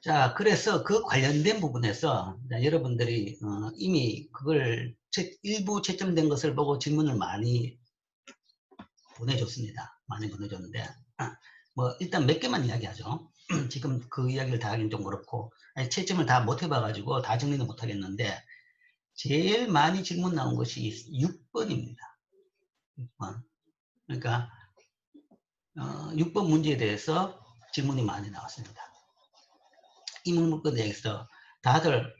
자, 그래서 그 관련된 부분에서 여러분들이 이미 그걸 일부 채점된 것을 보고 질문을 많이 보내줬습니다. 많이 보내줬는데 뭐 일단 몇 개만 이야기하죠. 지금 그 이야기를 다 하긴 좀 그렇고 채점을 다 못 해봐가지고 다 정리는 못 하겠는데 제일 많이 질문 나온 것이 6번입니다. 6번. 그러니까 6번 문제에 대해서 질문이 많이 나왔습니다. 이 문건에 대해서 다들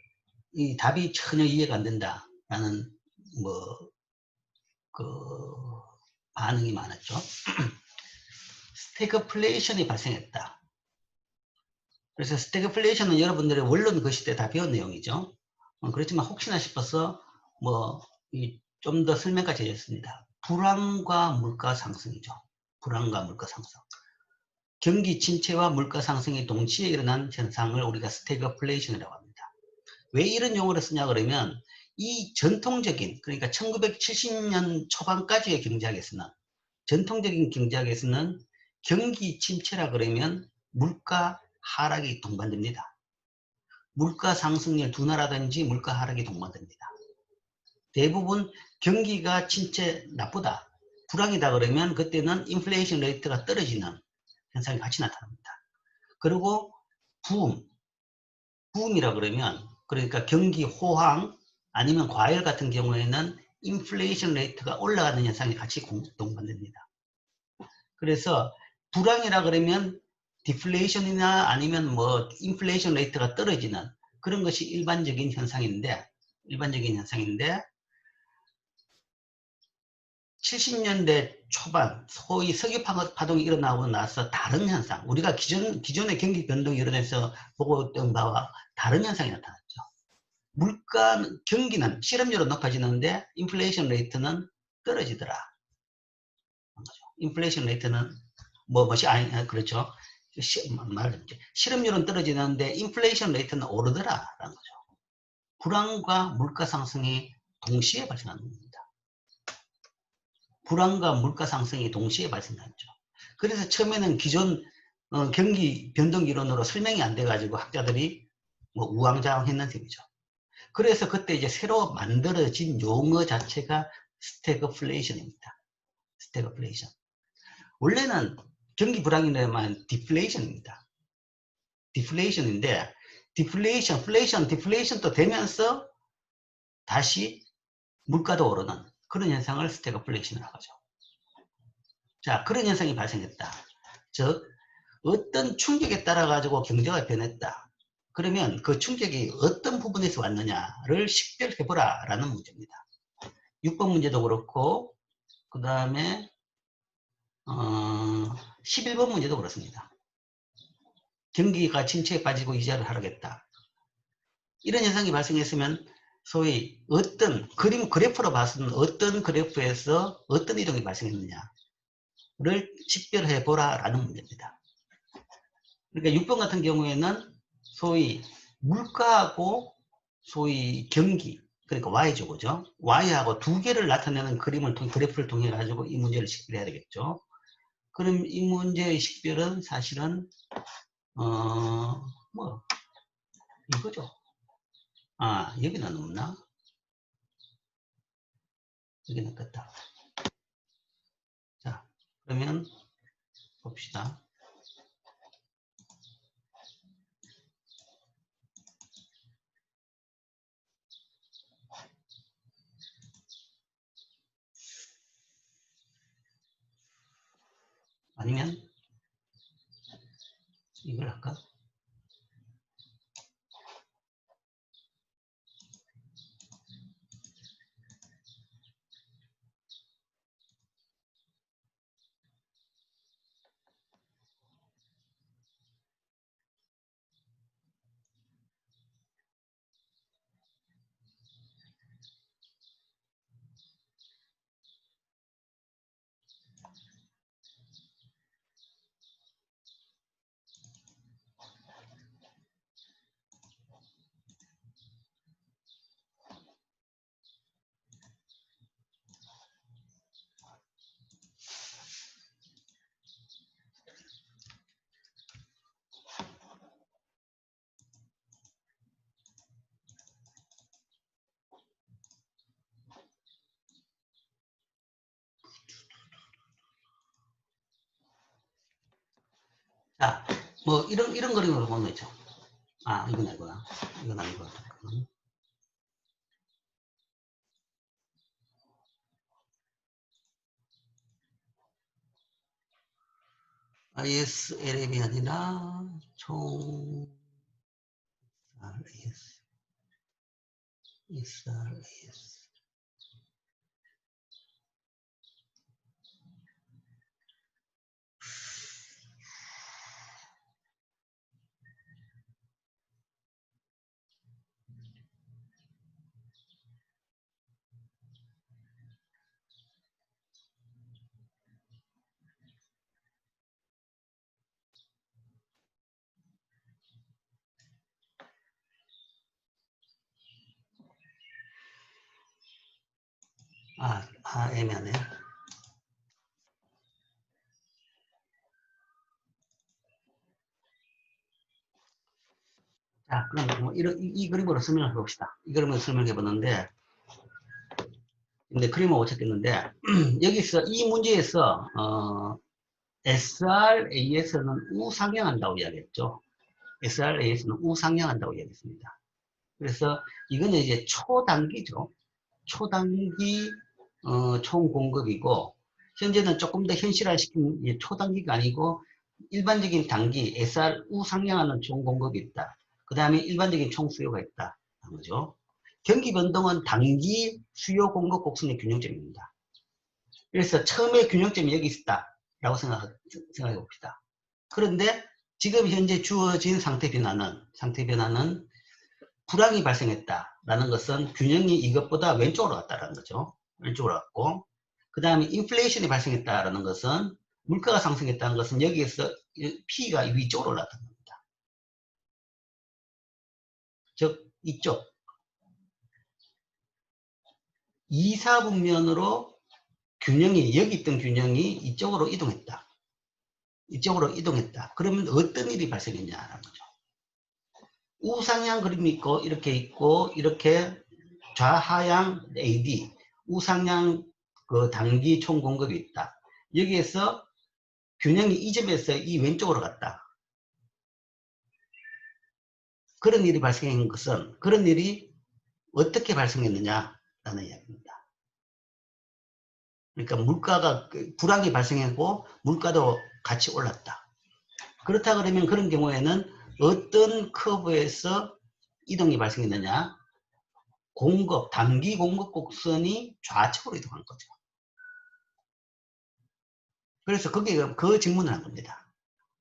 이 답이 전혀 이해가 안 된다라는 그 반응이 많았죠. 스태그플레이션이 발생했다. 그래서 스태그플레이션은 여러분들이 원론 그 시대에 다 배운 내용이죠. 그렇지만 혹시나 싶어서 좀 더 설명까지 해줬습니다. 불황과 물가 상승이죠. 불황과 물가 상승. 경기 침체와 물가 상승이 동시에 일어난 현상을 우리가 스태그플레이션이라고 합니다. 왜 이런 용어를 쓰냐 그러면 이 전통적인, 그러니까 1970년 초반까지의 경제학에서는, 전통적인 경제학에서는 경기 침체라 그러면 물가 하락이 동반됩니다. 물가 상승률 둔화라든지 물가 하락이 동반됩니다. 대부분 경기가 침체 나쁘다, 불황이다 그러면 그때는 인플레이션 레이트가 떨어지는 현상이 같이 나타납니다. 그리고 부음이라 그러면, 그러니까 경기 호황 아니면 과열 같은 경우에는 인플레이션 레이트가 올라가는 현상이 같이 동반됩니다. 그래서 불황이라 그러면 디플레이션이나 아니면 뭐 인플레이션 레이트가 떨어지는 그런 것이 일반적인 현상인데 70년대 초반 소위 석유 파동이 일어나고 나서 다른 현상, 우리가 기존의 경기 변동이 일어나서 보고 있던 바와 다른 현상이 나타났죠. 경기는 실업률은 높아지는데 인플레이션 레이트는 떨어지더라. 인플레이션 레이트는 그렇죠. 실업률은 떨어지는데 인플레이션 레이트는 오르더라라는 거죠. 불황과 물가 상승이 동시에 발생하는 겁니다. 불황과 물가 상승이 동시에 발생했죠. 그래서 처음에는 기존 경기 변동 이론으로 설명이 안 돼가지고 학자들이 우왕좌왕했는 셈이죠. 그래서 그때 이제 새로 만들어진 용어 자체가 스태그플레이션입니다. 스태그플레이션. 원래는 경기 불황이라면 디플레이션입니다. 디플레이션인데 디플레이션도 되면서 다시 물가도 오르는 그런 현상을 스태그플레이션이라고 하죠. 자, 그런 현상이 발생했다. 즉 어떤 충격에 따라 가지고 경제가 변했다. 그러면 그 충격이 어떤 부분에서 왔느냐를 식별해보라 라는 문제입니다. 6번 문제도 그렇고 그 다음에 11번 문제도 그렇습니다. 경기가 침체에 빠지고 이자를 하락했다. 이런 현상이 발생했으면 소위 어떤 그래프로 봤을 때 어떤 그래프에서 어떤 이동이 발생했느냐를 식별해보라 라는 문제입니다. 그러니까 6번 같은 경우에는 소위 물가하고 소위 경기, 그러니까 Y죠, 그죠? Y하고 두 개를 나타내는 그래프를 통해 가지고 이 문제를 식별해야 되겠죠. 그럼 이 문제의 식별은 사실은 이거죠. 여기는 없나? 여기는 껐다. 자, 그러면 봅시다. 아니면 이걸 할까? 자, 뭐, 이런 그림으로 보면 있죠. 아, 이건 아니구나. 이건 아니고. ISLM이 아니라, 총, RAS, SRAS. 애매하네. 자, 그럼 뭐 이 그림으로 설명해 봅시다. 이 그림으로 설명해 보는데, 근데 그림을 못 찾겠는데, 여기서 이 문제에서, SRAS는 우상향한다고 이야기했죠. SRAS는 우상향한다고 이야기했습니다. 그래서 이거는 이제 초단기죠. 초단기 총공급이고, 현재는 조금 더 현실화시킨 초단기가 아니고 일반적인 단기 SR 우상향하는 총공급이 있다. 그 다음에 일반적인 총수요가 있다. 하는 거죠. 경기 변동은 단기 수요 공급 곡선의 균형점입니다. 그래서 처음에 균형점이 여기 있다라고 생각해 봅시다. 그런데 지금 현재 주어진 상태 변화는 불황이 발생했다라는 것은 균형이 이것보다 왼쪽으로 갔다라는 거죠. 왼쪽으로 갔고, 그 다음에 인플레이션이 발생했다라는 것은 물가가 상승했다는 것은 여기에서 P가 위쪽으로 올랐다는 겁니다. 즉 이쪽 2사분면으로 균형이 여기 있던 균형이 이쪽으로 이동했다. 이쪽으로 이동했다. 그러면 어떤 일이 발생했냐라는 거죠. 우상향 그림이 있고 이렇게 좌하향 AD 우상향 그 단기 총 공급이 있다. 여기에서 균형이 이 점에서 이 왼쪽으로 갔다. 그런 일이 발생한 것은 그런 일이 어떻게 발생했느냐라는 이야기입니다. 그러니까 물가가 불황이 발생했고 물가도 같이 올랐다. 그렇다 그러면 그런 경우에는 어떤 커브에서 이동이 발생했느냐? 단기 공급 곡선이 좌측으로 이동한 거죠. 그래서 거기에 그 질문을 한 겁니다.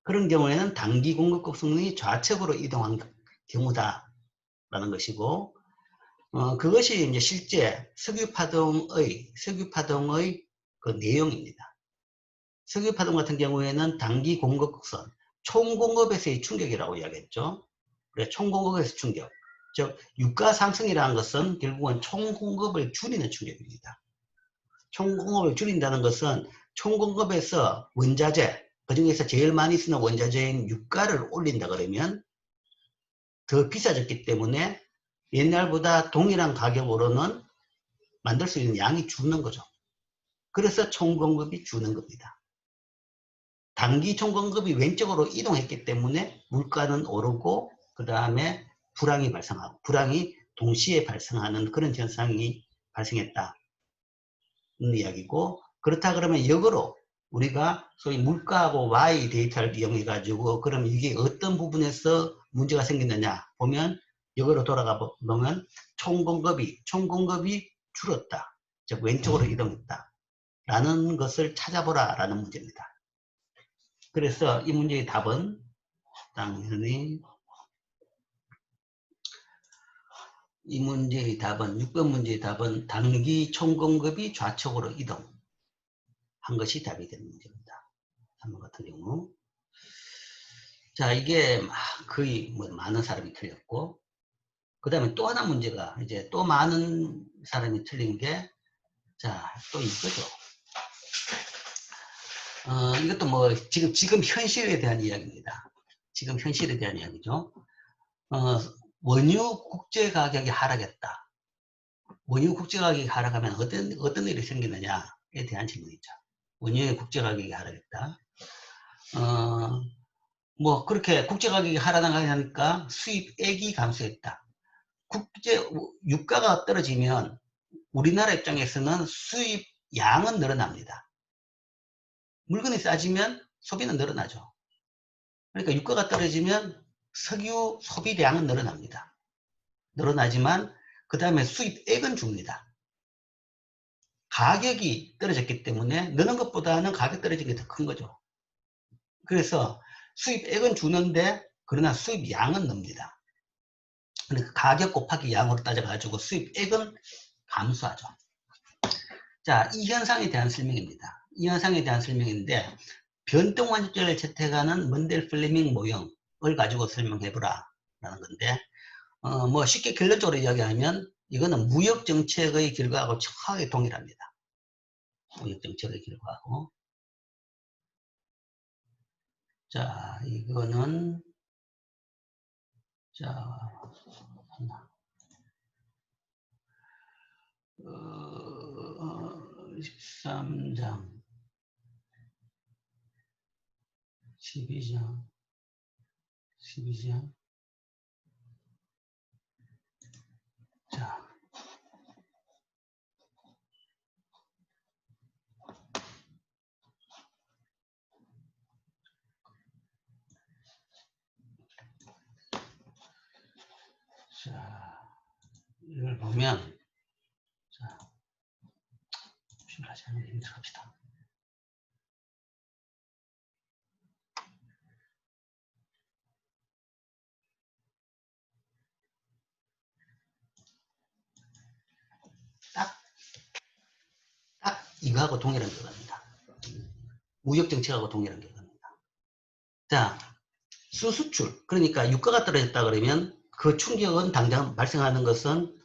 그런 경우에는 단기 공급 곡선이 좌측으로 이동한 경우다라는 것이고, 그것이 이제 실제 석유파동의 그 내용입니다. 석유파동 같은 경우에는 단기 공급 곡선, 총공급에서의 충격이라고 이야기했죠. 그래서 총공급에서 충격. 즉, 유가 상승이라는 것은 결국은 총공급을 줄이는 충격입니다. 총공급을 줄인다는 것은 총공급에서 원자재, 그 중에서 제일 많이 쓰는 원자재인 유가를 올린다 그러면 더 비싸졌기 때문에 옛날보다 동일한 가격으로는 만들 수 있는 양이 줄는 거죠. 그래서 총공급이 주는 겁니다. 단기 총공급이 왼쪽으로 이동했기 때문에 물가는 오르고 그 다음에 불황이 동시에 발생하는 그런 현상이 발생했다. 이야기고, 그렇다 그러면 역으로 우리가 소위 물가하고 Y 데이터를 이용해 가지고 그럼 이게 어떤 부분에서 문제가 생겼느냐 보면 역으로 돌아가 보면 총공급이 줄었다. 즉 왼쪽으로 이동했다. 라는 것을 찾아보라 라는 문제입니다. 그래서 이 문제의 답은 당연히 6번 문제의 답은 단기 총공급이 좌측으로 이동한 것이 답이 되는 문제입니다. 3번 같은 경우. 자, 이게 거의 많은 사람이 틀렸고, 그 다음에 또 하나 문제가 이제 또 많은 사람이 틀린 게, 자, 또 이거죠. 이것도 뭐 지금 현실에 대한 이야기입니다. 지금 현실에 대한 이야기죠. 원유 국제 가격이 하락했다. 원유 국제 가격이 하락하면 어떤 일이 생기느냐에 대한 질문이죠. 원유의 국제 가격이 하락했다. 뭐 그렇게 국제 가격이 하락하니까 수입액이 감소했다. 국제 유가가 떨어지면 우리나라 입장에서는 수입 양은 늘어납니다. 물건이 싸지면 소비는 늘어나죠. 그러니까 유가가 떨어지면 석유 소비량은 늘어납니다. 늘어나지만 그 다음에 수입액은 줍니다. 가격이 떨어졌기 때문에 느는 것보다는 가격 떨어진 게 더 큰 거죠. 그래서 수입액은 주는데 그러나 수입양은 늡니다. 그러니까 가격 곱하기 양으로 따져가지고 수입액은 감소하죠. 자, 이 현상에 대한 설명입니다. 이 현상에 대한 설명인데 변동 완전을 채택하는 먼델 플레밍 모형을 가지고 설명해보라 라는 건데 뭐 쉽게 결론적으로 이야기하면 이거는 무역 정책의 결과하고 정확하게 동일합니다. 무역 정책의 결과하고. 자, 이거는 자 13장 12장 12장 자 이걸 보면 자 다시 한번 힘들합시다. 딱 이거하고 동일한 결과입니다. 무역 정책하고 동일한 결과입니다. 자, 수수출 그러니까 유가가 떨어졌다 그러면 그 충격은 당장 발생하는 것은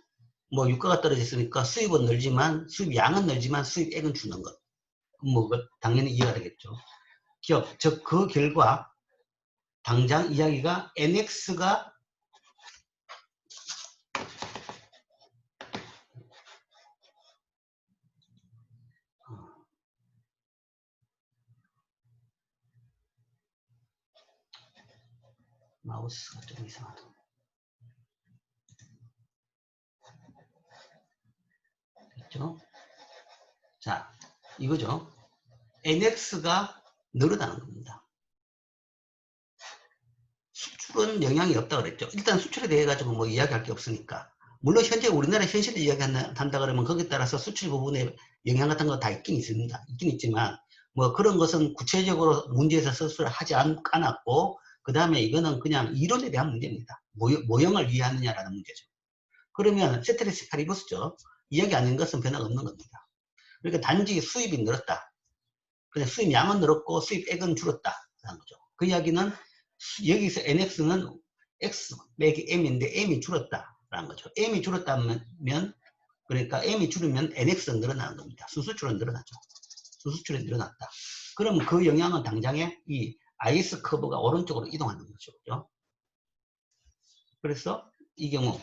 뭐 유가가 떨어졌으니까 수입은 늘지만 수입 양은 늘지만 수입액은 주는 것. 뭐 당연히 이해가 되겠죠. 기업 즉 그 결과 당장 이야기가 NX가 마우스가 좀 이상하다. 됐죠? 자, 이거죠. NX가 늘어나는 겁니다. 수출은 영향이 없다 그랬죠. 일단 수출에 대해 가지고 뭐 이야기할 게 없으니까. 물론 현재 우리나라 현실을 이야기한다 그러면 거기에 따라서 수출 부분에 영향 같은 거 다 있긴 있습니다. 있긴 있지만 뭐 그런 것은 구체적으로 문제에서 서술을 하지 않았고 그 다음에 이거는 그냥 이론에 대한 문제입니다. 모형을 이해하느냐라는 문제죠. 그러면 세테리스 파리보스죠. 이야기 아닌 것은 변화가 없는 겁니다. 그러니까 단지 수입이 늘었다. 그냥 수입량은 늘었고 수입액은 줄었다. 라는 거죠. 그 이야기는 여기서 NX는 X 빼기 M인데 M이 줄었다라는 거죠. M이 줄었다면 그러니까 M이 줄으면 NX는 늘어나는 겁니다. 수수출은 늘어나죠. 수수출이 늘어났다. 그럼 그 영향은 당장에 이 아이스 커브가 오른쪽으로 이동하는 거죠. 그죠? 그래서 이 경우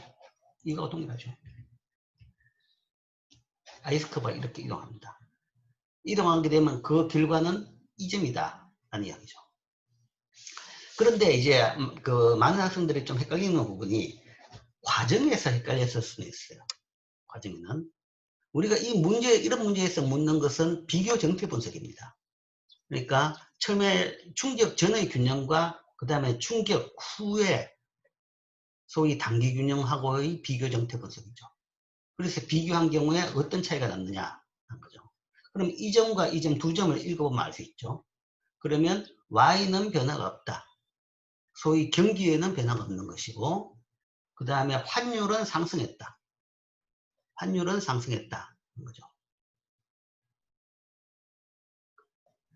이거가 동일하죠. 아이스 커브가 이렇게 이동합니다. 이동하게 되면 그 결과는 이 점이다 라는 이야기죠. 그런데 이제 그 많은 학생들이 좀 헷갈리는 부분이 과정에서 헷갈렸을 수는 있어요. 과정에는 우리가 이 문제 이런 문제에서 묻는 것은 비교 정태 분석입니다. 그러니까 처음에 충격 전의 균형과 그 다음에 충격 후에 소위 단기 균형하고의 비교 정태 분석이죠. 그래서 비교한 경우에 어떤 차이가 났느냐 하는 거죠. 그럼 이 점과 이 점 두 점을 읽어보면 알 수 있죠. 그러면 Y는 변화가 없다. 소위 경기에는 변화가 없는 것이고 그 다음에 환율은 상승했다. 환율은 상승했다. 거죠.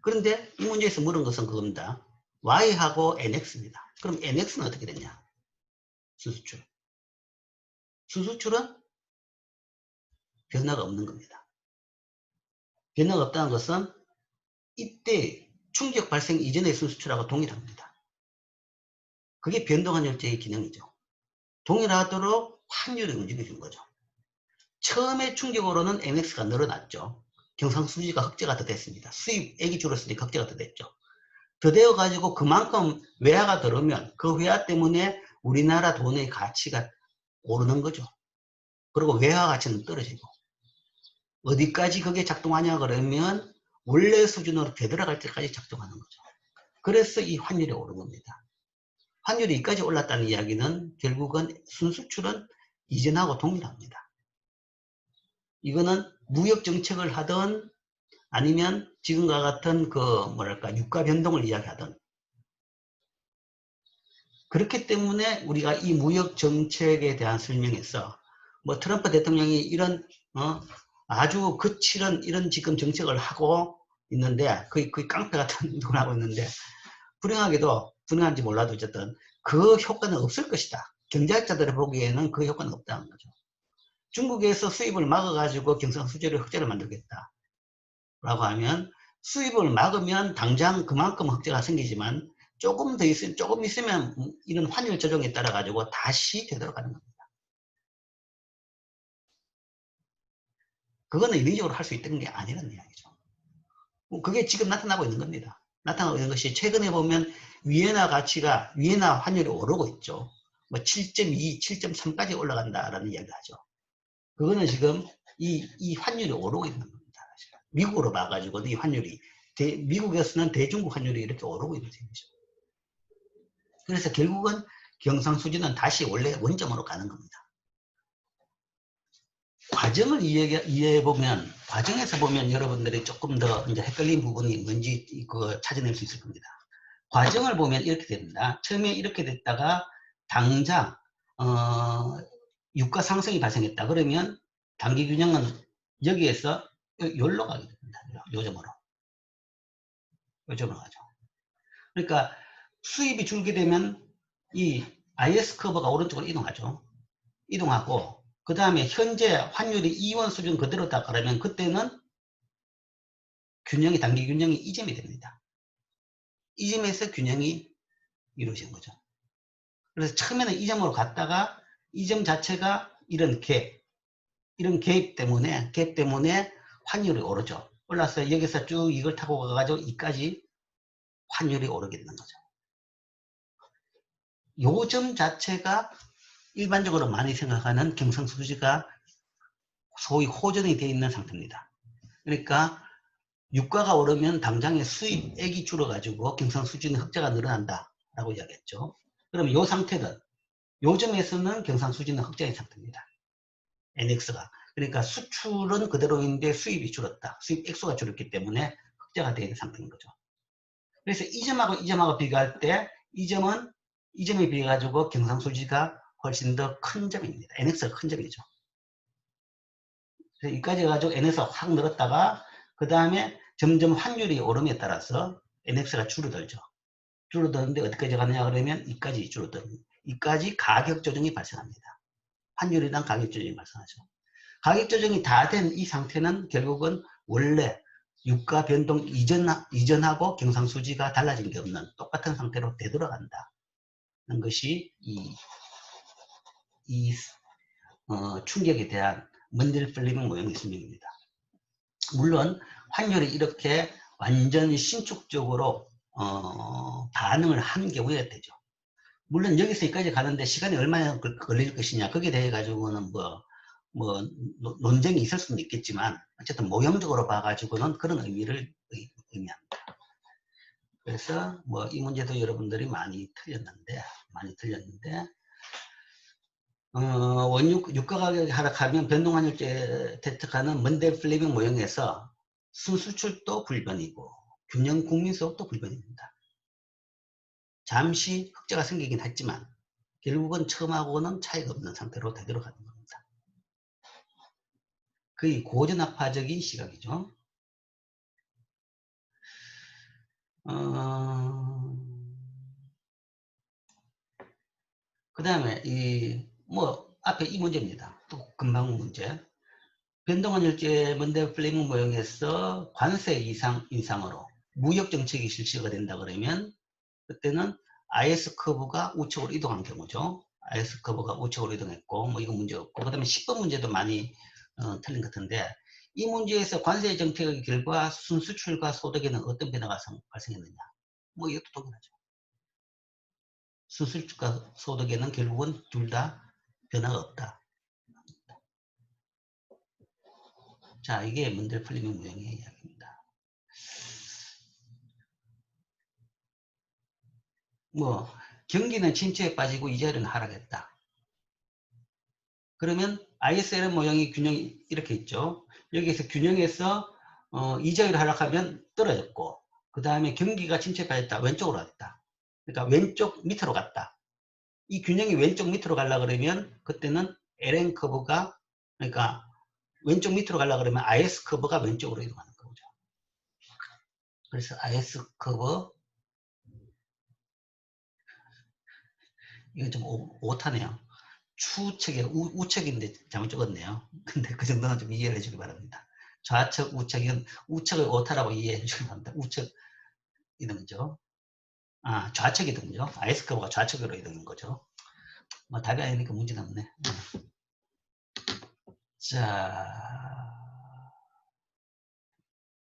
그런데 이 문제에서 물은 것은 그겁니다. Y하고 NX입니다. 그럼 NX는 어떻게 됐냐? 수수출. 수수출은 변화가 없는 겁니다. 변화가 없다는 것은 이때 충격 발생 이전의 수수출하고 동일합니다. 그게 변동환율제의 기능이죠. 동일하도록 환율이 움직여준 거죠. 처음에 충격으로는 NX가 늘어났죠. 경상수지가 흑자가 더 됐습니다. 수입액이 줄었으니까 흑자가 더 됐죠. 더 되어 가지고 그만큼 외화가 들어오면 그 외화 때문에 우리나라 돈의 가치가 오르는 거죠. 그리고 외화 가치는 떨어지고. 어디까지 그게 작동하냐 그러면 원래 수준으로 되돌아갈 때까지 작동하는 거죠. 그래서 이 환율이 오른 겁니다. 환율이 여기까지 올랐다는 이야기는 결국은 순수출은 이전하고 동일합니다. 이거는 무역 정책을 하든 아니면 지금과 같은 그 뭐랄까 유가 변동을 이야기하든, 그렇기 때문에 우리가 이 무역 정책에 대한 설명에서 뭐 트럼프 대통령이 이런 아주 거칠은 이런 지금 정책을 하고 있는데 거의 깡패 같은 걸 하고 있는데, 불행한지 몰라도 어쨌든 그 효과는 없을 것이다. 경제학자들이 보기에는 그 효과는 없다는 거죠. 중국에서 수입을 막아가지고 경상수지를 흑자를 만들겠다 라고 하면, 수입을 막으면 당장 그만큼 흑자가 생기지만 조금 있으면 이런 환율 조정에 따라 가지고 다시 되돌아가는 겁니다. 그거는 인위적으로 할 수 있던 게 아니라는 이야기죠. 그게 지금 나타나고 있는 겁니다. 나타나고 있는 것이, 최근에 보면 위에나 환율이 오르고 있죠. 뭐 7.2, 7.3까지 올라간다라는 이야기를 하죠. 그거는 지금 이 환율이 오르고 있는 겁니다. 미국으로 봐가지고 이 환율이, 미국에서는 대중국 환율이 이렇게 오르고 있는 셈이죠. 그래서 결국은 경상수지는 다시 원래 원점으로 가는 겁니다. 과정을 이해해보면, 과정에서 보면 여러분들이 조금 더 이제 헷갈린 부분이 뭔지 찾아낼 수 있을 겁니다. 과정을 보면 이렇게 됩니다. 처음에 이렇게 됐다가 당장 유가 상승이 발생했다. 그러면 단기 균형은 여기에서 여기로 가게 됩니다. 요점으로 가죠. 그러니까 수입이 줄게 되면 이 IS 커브가 오른쪽으로 이동하고, 그 다음에 현재 환율이 2원 수준 그대로다 그러면 그때는 단기 균형이 이 점이 됩니다. 이 점에서 균형이 이루어진 거죠. 그래서 처음에는 이 점으로 갔다가 이 점 자체가 이런 갭 때문에 환율이 오르죠. 올라서 여기서 쭉 이걸 타고 가가지고 이까지 환율이 오르게 되는 거죠. 요 점 자체가 일반적으로 많이 생각하는 경상수지가 소위 호전이 되어 있는 상태입니다. 그러니까 유가가 오르면 당장의 수입액이 줄어가지고 경상수지는 흑자가 늘어난다 라고 이야기했죠. 그럼 이 상태는, 요점에서는 경상수지는 흑자인 상태입니다. NX가. 그러니까 수출은 그대로인데 수입이 줄었다. 수입 액수가 줄었기 때문에 흑자가 되는 상태인 거죠. 그래서 이 점하고 비교할 때 이 점에 비해 가지고 경상수지가 훨씬 더 큰 점입니다. NX가 큰 점이죠. 그래서 여기까지 가지고 NX가 확 늘었다가 그 다음에 점점 환율이 오름에 따라서 NX가 줄어들죠. 줄어드는데 어디까지 가느냐 그러면 이까지 이까지 가격 조정이 발생합니다. 환율이랑 가격 조정이 발생하죠. 가격 조정이 다 된 이 상태는 결국은 원래 유가 변동 이전하고 경상수지가 달라진 게 없는 똑같은 상태로 되돌아간다는 것이 충격에 대한 먼델 플레밍 모형의 설명입니다. 물론 환율이 이렇게 완전히 신축적으로 반응을 한 경우에 되죠. 물론 여기서 여기까지 가는데 시간이 얼마나 걸릴 것이냐, 거기에 대해 가지고는 논쟁이 있을 수는 있겠지만 어쨌든 모형적으로 봐가지고는 그런 의미를 의미합니다. 그래서 이 문제도 여러분들이 많이 틀렸는데 유가 가격이 하락하면 변동환율제 대책하는 먼델 플레밍 모형에서 순수출도 불변이고 균형 국민소득도 불변입니다. 잠시 흑자가 생기긴 했지만 결국은 처음하고는 차이가 없는 상태로 되돌아가는 겁니다. 거의 고전학파적인 시각이죠. 그 다음에 앞에 이 문제입니다. 또 금방 문제. 변동환율제 먼델 플레밍 모형에서 관세 인상으로 무역정책이 실시가 된다 그러면 그때는 IS 커브가 우측으로 이동한 경우죠. IS 커브가 우측으로 이동했고 이건 문제 없고, 그 다음에 10번 문제도 많이 틀린 것 같은데, 이 문제에서 관세 정책의 결과 순수출과 소득에는 어떤 변화가 발생했느냐. 뭐 이것도 동일하죠. 수술주가 소득에는 결국은 둘 다 변화가 없다. 자, 이게 문델 플리밍 모형의 이야기입니다. 뭐 경기는 침체에 빠지고 이자율은 하락했다. 그러면 ISLM 모형이 균형이 이렇게 있죠. 여기에서 균형에서 이자율이 하락하면 떨어졌고, 그 다음에 경기가 침체에 빠졌다. 왼쪽으로 갔다. 그러니까 왼쪽 밑으로 갔다. 이 균형이 왼쪽 밑으로 가려고 그러면 그때는 LN 커브가, 그러니까 왼쪽 밑으로 가려고 그러면 IS 커브가 왼쪽으로 이동하는 거죠. 그래서 IS 커브, 이건 좀 오타네요. 추측이 우측인데 잘못 적었네요. 근데 그 정도는 좀 이해를 해주기 바랍니다. 좌측, 우측은 우측을 오타라고 이해해 주기 바랍니다. 우측 이동이죠. 아, 좌측 이동이죠. IS 커브가 좌측으로 이동인 거죠. 뭐 답이 아니니까 문제는 없네. 자,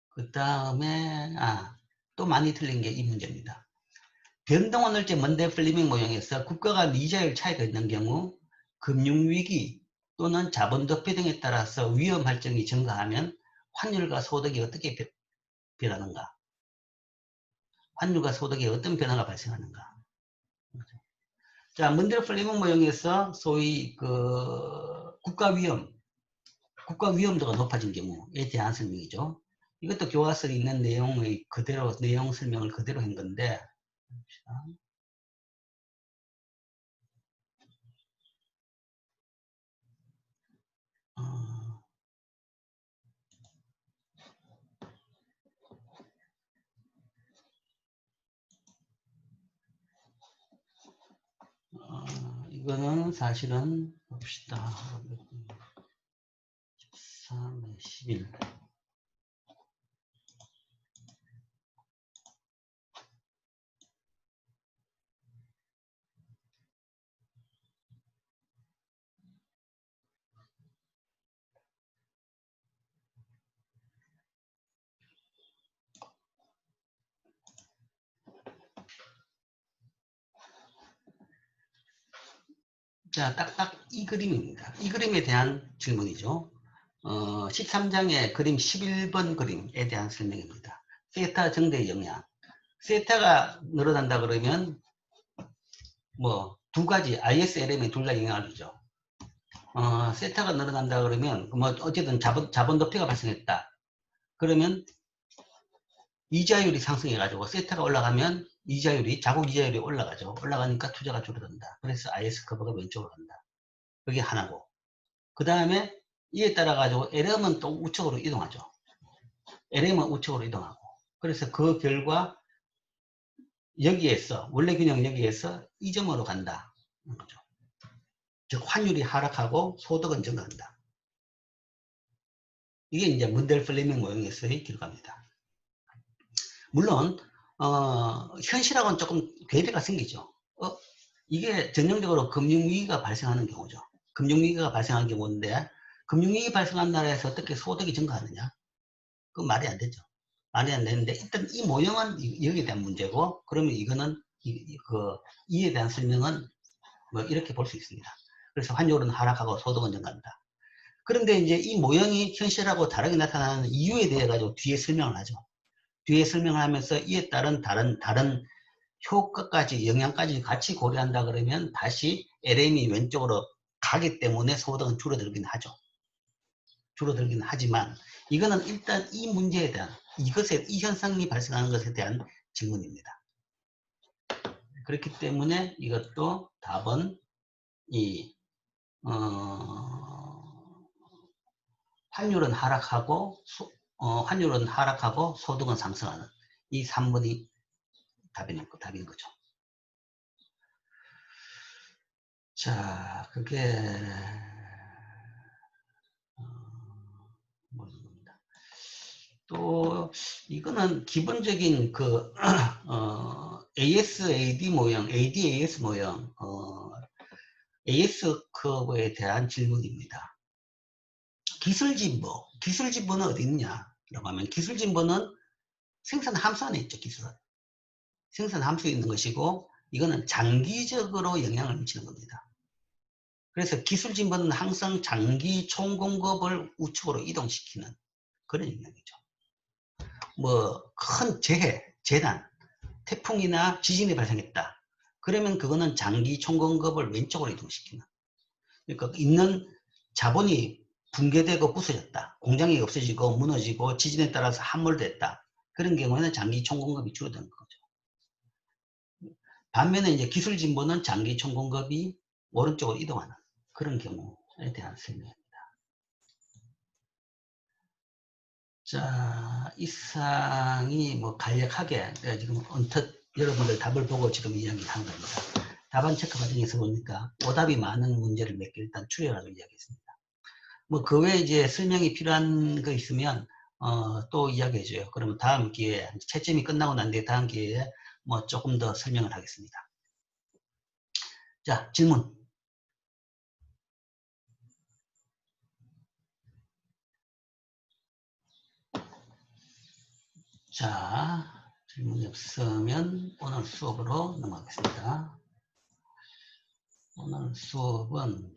그 다음에 또 많이 틀린 게 이 문제입니다. 변동원을제 먼데 플리밍 모형에서 국가 간 이자율 차이가 있는 경우 금융위기 또는 자본도피 등에 따라서 위험 활동이 증가하면 환율과 소득이 어떻게 변하는가? 환율과 소득에 어떤 변화가 발생하는가? 자, 먼데 플리밍 모형에서 소위 국가 위험도가 높아진 경우에 대한 설명이죠. 이것도 교과서에 있는 내용의 그대로, 내용 설명을 그대로 한 건데, 이거는 사실은 봅시다. 13에 11. 자, 딱딱 이 그림입니다. 이 그림에 대한 질문이죠. 13장의 그림 11번 그림에 대한 설명입니다. 세타 정대의 영향. 세타가 늘어난다 그러면 뭐 두 가지 ISLM에 둘 다 영향을 주죠. 세타가 늘어난다 그러면 뭐 어쨌든 자본 도피가 발생했다. 그러면 이자율이 상승해가지고 세타가 올라가면 이자율이 자국 이자율이 올라가죠. 올라가니까 투자가 줄어든다. 그래서 IS 커브가 왼쪽으로 간다. 그게 하나고. 그 다음에 이에 따라 가지고 LM은 또 우측으로 이동하죠. LM은 우측으로 이동하고. 그래서 그 결과 여기에서 원래 균형 여기에서 이 점으로 간다. 거죠. 즉 환율이 하락하고 소득은 증가한다. 이게 이제 문델 플레밍 모형에서의 결과입니다. 물론 현실하고는 조금 괴리가 생기죠. 이게 전형적으로 금융위기가 발생하는 경우죠. 금융위기가 발생하는 경우인데 금융위기 발생한 나라에서 어떻게 소득이 증가하느냐? 그건 말이 안 되죠. 말이 안 되는데 일단 이 모형은 여기에 대한 문제고 그러면 이거는 이에 대한 설명은 뭐 이렇게 볼 수 있습니다. 그래서 환율은 하락하고 소득은 증가한다. 그런데 이제 이 모형이 현실하고 다르게 나타나는 이유에 대해 가지고 뒤에 설명을 하죠. 뒤에 설명을 하면서 이에 따른 다른 효과까지 영향까지 같이 고려한다 그러면 다시 LM이 왼쪽으로 가기 때문에 소득은 줄어들긴 하죠. 줄어들긴 하지만 이거는 일단 이 문제에 대한 이 현상이 발생하는 것에 대한 질문입니다. 그렇기 때문에 이것도 답은 환율은 하락하고 소득은 상승하는 이 3번이 답인 거죠. 자, 그게 또 이거는 기본적인 ASAD 모형, ADAS 모형, AS 커브에 대한 질문입니다. 기술진보는 어디 있냐? 라고 하면 기술진보는 생산 함수 안에 있죠, 기술은. 생산할 수 있는 것이고 이거는 장기적으로 영향을 미치는 겁니다. 그래서 기술 진보는 항상 장기 총공급을 우측으로 이동시키는 그런 영향이죠. 뭐 큰 재해, 재난, 태풍이나 지진이 발생했다. 그러면 그거는 장기 총공급을 왼쪽으로 이동시키는. 그러니까 있는 자본이 붕괴되고 부서졌다. 공장이 없어지고 무너지고 지진에 따라서 함몰됐다. 그런 경우에는 장기 총공급이 줄어드는 거죠. 반면에 이제 기술 진보는 장기 총공급이 오른쪽으로 이동하는 그런 경우에 대한 설명입니다. 자, 이 사항이 뭐 간략하게 내가 지금 언뜻 여러분들 답을 보고 지금 이야기한 겁니다. 답안 체크 과정에서 보니까 오답이 많은 문제를 몇 개 일단 추려가지고 이야기했습니다. 뭐 그 외에 이제 설명이 필요한 거 있으면 또 이야기해줘요. 그러면 다음 기회에 채점이 끝나고 난 뒤에 다음 기회에 뭐 조금 더 설명을 하겠습니다. 자, 질문. 자, 질문이 없으면 오늘 수업으로 넘어가겠습니다. 오늘 수업은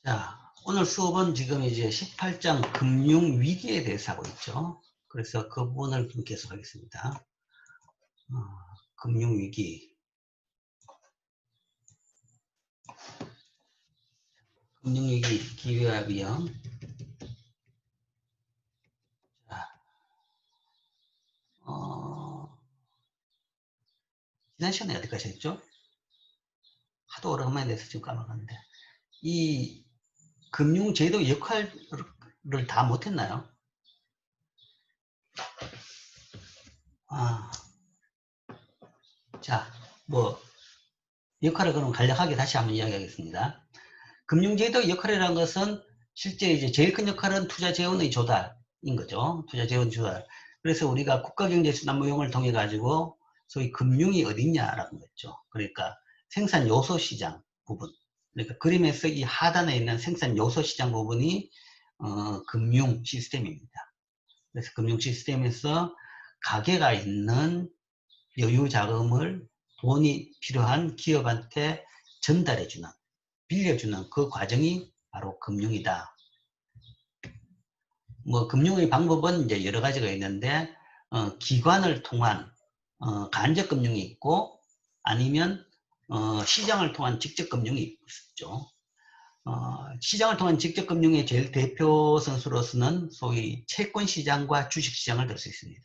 자, 오늘 수업은 지금 이제 18장 금융위기에 대해서 하고 있죠. 그래서 그 부분을 좀 계속하겠습니다. 금융위기. 금융위기, 기회와 위험. 자, 지난 시간에 어디까지 했죠? 하도 오랜만에 돼서 지금 까먹었는데. 이 금융제도 역할을 다 못했나요? 자, 뭐 역할을 그럼 간략하게 다시 한번 이야기하겠습니다. 금융제도 역할이라는 것은 실제 이제 제일 큰 역할은 투자 재원의 조달인 거죠. 투자 재원 조달. 그래서 우리가 국가경제수단 모형을 통해 가지고 소위 금융이 어딨냐라고 했죠. 그러니까 생산 요소 시장 부분. 그러니까 그림에서 이 하단에 있는 생산 요소 시장 부분이 금융 시스템입니다. 그래서 금융 시스템에서 가계가 있는 여유 자금을 돈이 필요한 기업한테 전달해주는, 빌려주는 그 과정이 바로 금융이다. 뭐 금융의 방법은 이제 여러 가지가 있는데 기관을 통한 간접 금융이 있고 아니면 시장을 통한 직접 금융이 있죠. 시장을 통한 직접 금융의 제일 대표 선수로서는 소위 채권 시장과 주식 시장을 들 수 있습니다.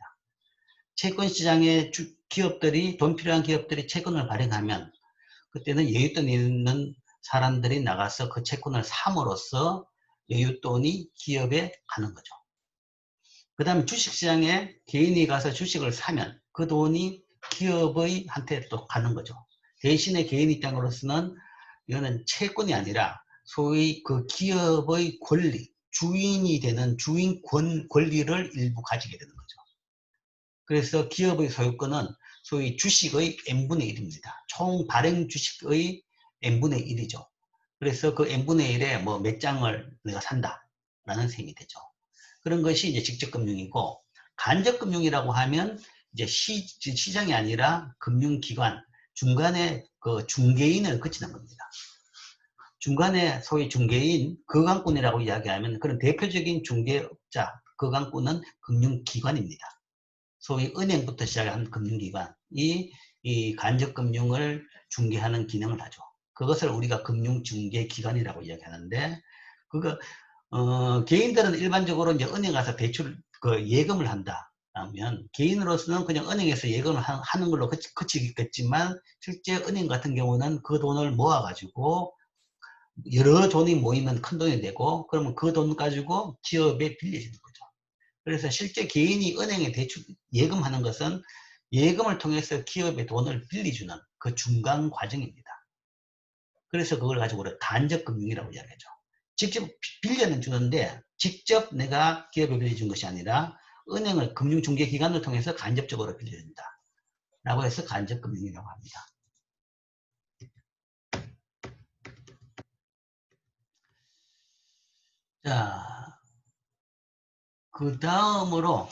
채권 시장에 기업들이 돈 필요한 기업들이 채권을 발행하면 그때는 여윳돈 있는 사람들이 나가서 그 채권을 삼으로써 여윳돈이 기업에 가는 거죠. 그 다음에 주식시장에 개인이 가서 주식을 사면 그 돈이 기업의 한테 또 가는 거죠. 대신에 개인 입장으로서는 이거는 채권이 아니라 소위 그 기업의 권리, 주인이 되는 주인권 권리를 일부 가지게 되는 거죠. 그래서 기업의 소유권은 소위 주식의 n분의 1입니다. 총 발행 주식의 n분의 1이죠. 그래서 그 n분의 1에 뭐 몇 장을 내가 산다라는 셈이 되죠. 그런 것이 이제 직접금융이고, 간접금융이라고 하면 이제 시장이 아니라 금융기관, 중간에 그 중개인을 거치는 겁니다. 중간에 소위 중개인, 거강꾼이라고 이야기하면 그런 대표적인 중개업자, 거강꾼은 금융기관입니다. 소위 은행부터 시작한 금융기관이 이 간접금융을 중개하는 기능을 하죠. 그것을 우리가 금융중개기관이라고 이야기하는데, 개인들은 일반적으로 이제 은행 가서 대출, 예금을 한다. 라면, 개인으로서는 그냥 은행에서 예금을 하는 걸로 그치겠지만, 실제 은행 같은 경우는 그 돈을 모아가지고, 여러 돈이 모이면 큰 돈이 되고, 그러면 그 돈 가지고 기업에 빌려주는 거죠. 그래서 실제 개인이 은행에 대출, 예금하는 것은 예금을 통해서 기업에 돈을 빌려주는 그 중간 과정입니다. 그래서 그걸 가지고 우리가 간접금융이라고 이야기하죠. 직접 빌려는 주는데 직접 내가 기업에 빌려준 것이 아니라 은행을 금융중개기관을 통해서 간접적으로 빌려준다. 라고 해서 간접금융이라고 합니다. 자, 그 다음으로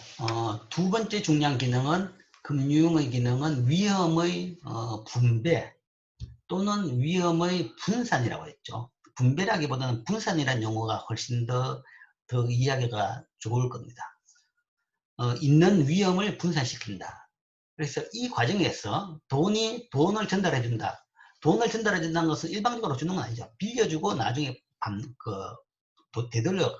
두 번째 중요한 기능은 금융의 기능은 위험의 분배 또는 위험의 분산이라고 했죠. 분배라기보다는 분산이라는 용어가 훨씬 더 이해하기가 좋을 겁니다. 있는 위험을 분산시킨다. 그래서 이 과정에서 돈을 전달해 준다. 돈을 전달해 준다는 것은 일방적으로 주는 건 아니죠. 빌려주고 나중에 되돌려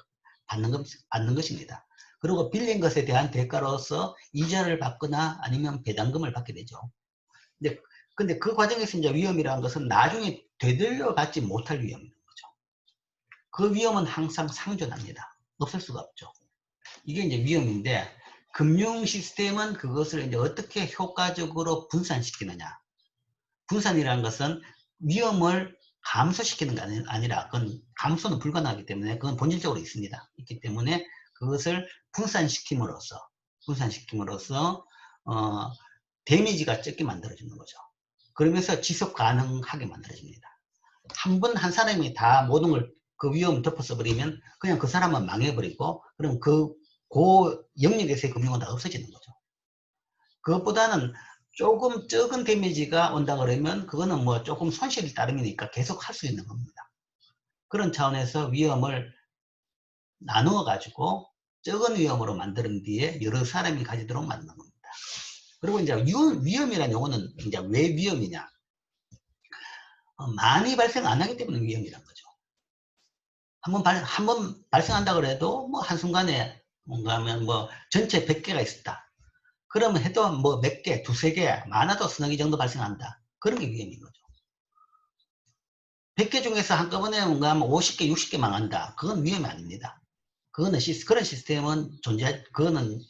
받는 것입니다. 그리고 빌린 것에 대한 대가로서 이자를 받거나 아니면 배당금을 받게 되죠. 근데 그 과정에서 이제 위험이라는 것은 나중에 되돌려 받지 못할 위험인 거죠. 그 위험은 항상 상존합니다. 없을 수가 없죠. 이게 이제 위험인데, 금융 시스템은 그것을 이제 어떻게 효과적으로 분산시키느냐. 분산이라는 것은 위험을 감소시키는 게 아니라, 그건 감소는 불가능하기 때문에 그건 본질적으로 있습니다. 있기 때문에 그것을 분산시킴으로써 데미지가 적게 만들어주는 거죠. 그러면서 지속 가능하게 만들어집니다. 한 번 한 사람이 다 모든 걸 그 위험을 덮어써버리면 그냥 그 사람만 망해버리고, 그럼 그 영역에서의 금융은 다 없어지는 거죠. 그것보다는 조금 적은 데미지가 온다 그러면 그거는 뭐 조금 손실이 따름이니까 계속 할 수 있는 겁니다. 그런 차원에서 위험을 나누어 가지고 적은 위험으로 만드는 뒤에 여러 사람이 가지도록 만드는 겁니다. 그리고 이제 위험이라는 용어는 이제 왜 위험이냐? 많이 발생 안 하기 때문에 위험이란 거죠. 한번 발생한다 그래도 뭐 한순간에 뭔가 하면 뭐 전체 100개가 있었다. 그러면 해도 뭐 몇 개, 두세 개, 많아도 서너 개 정도 발생한다. 그런 게 위험인 거죠. 100개 중에서 한꺼번에 뭔가 하면 50개, 60개 망한다. 그건 위험이 아닙니다. 그런 시스템은 그거는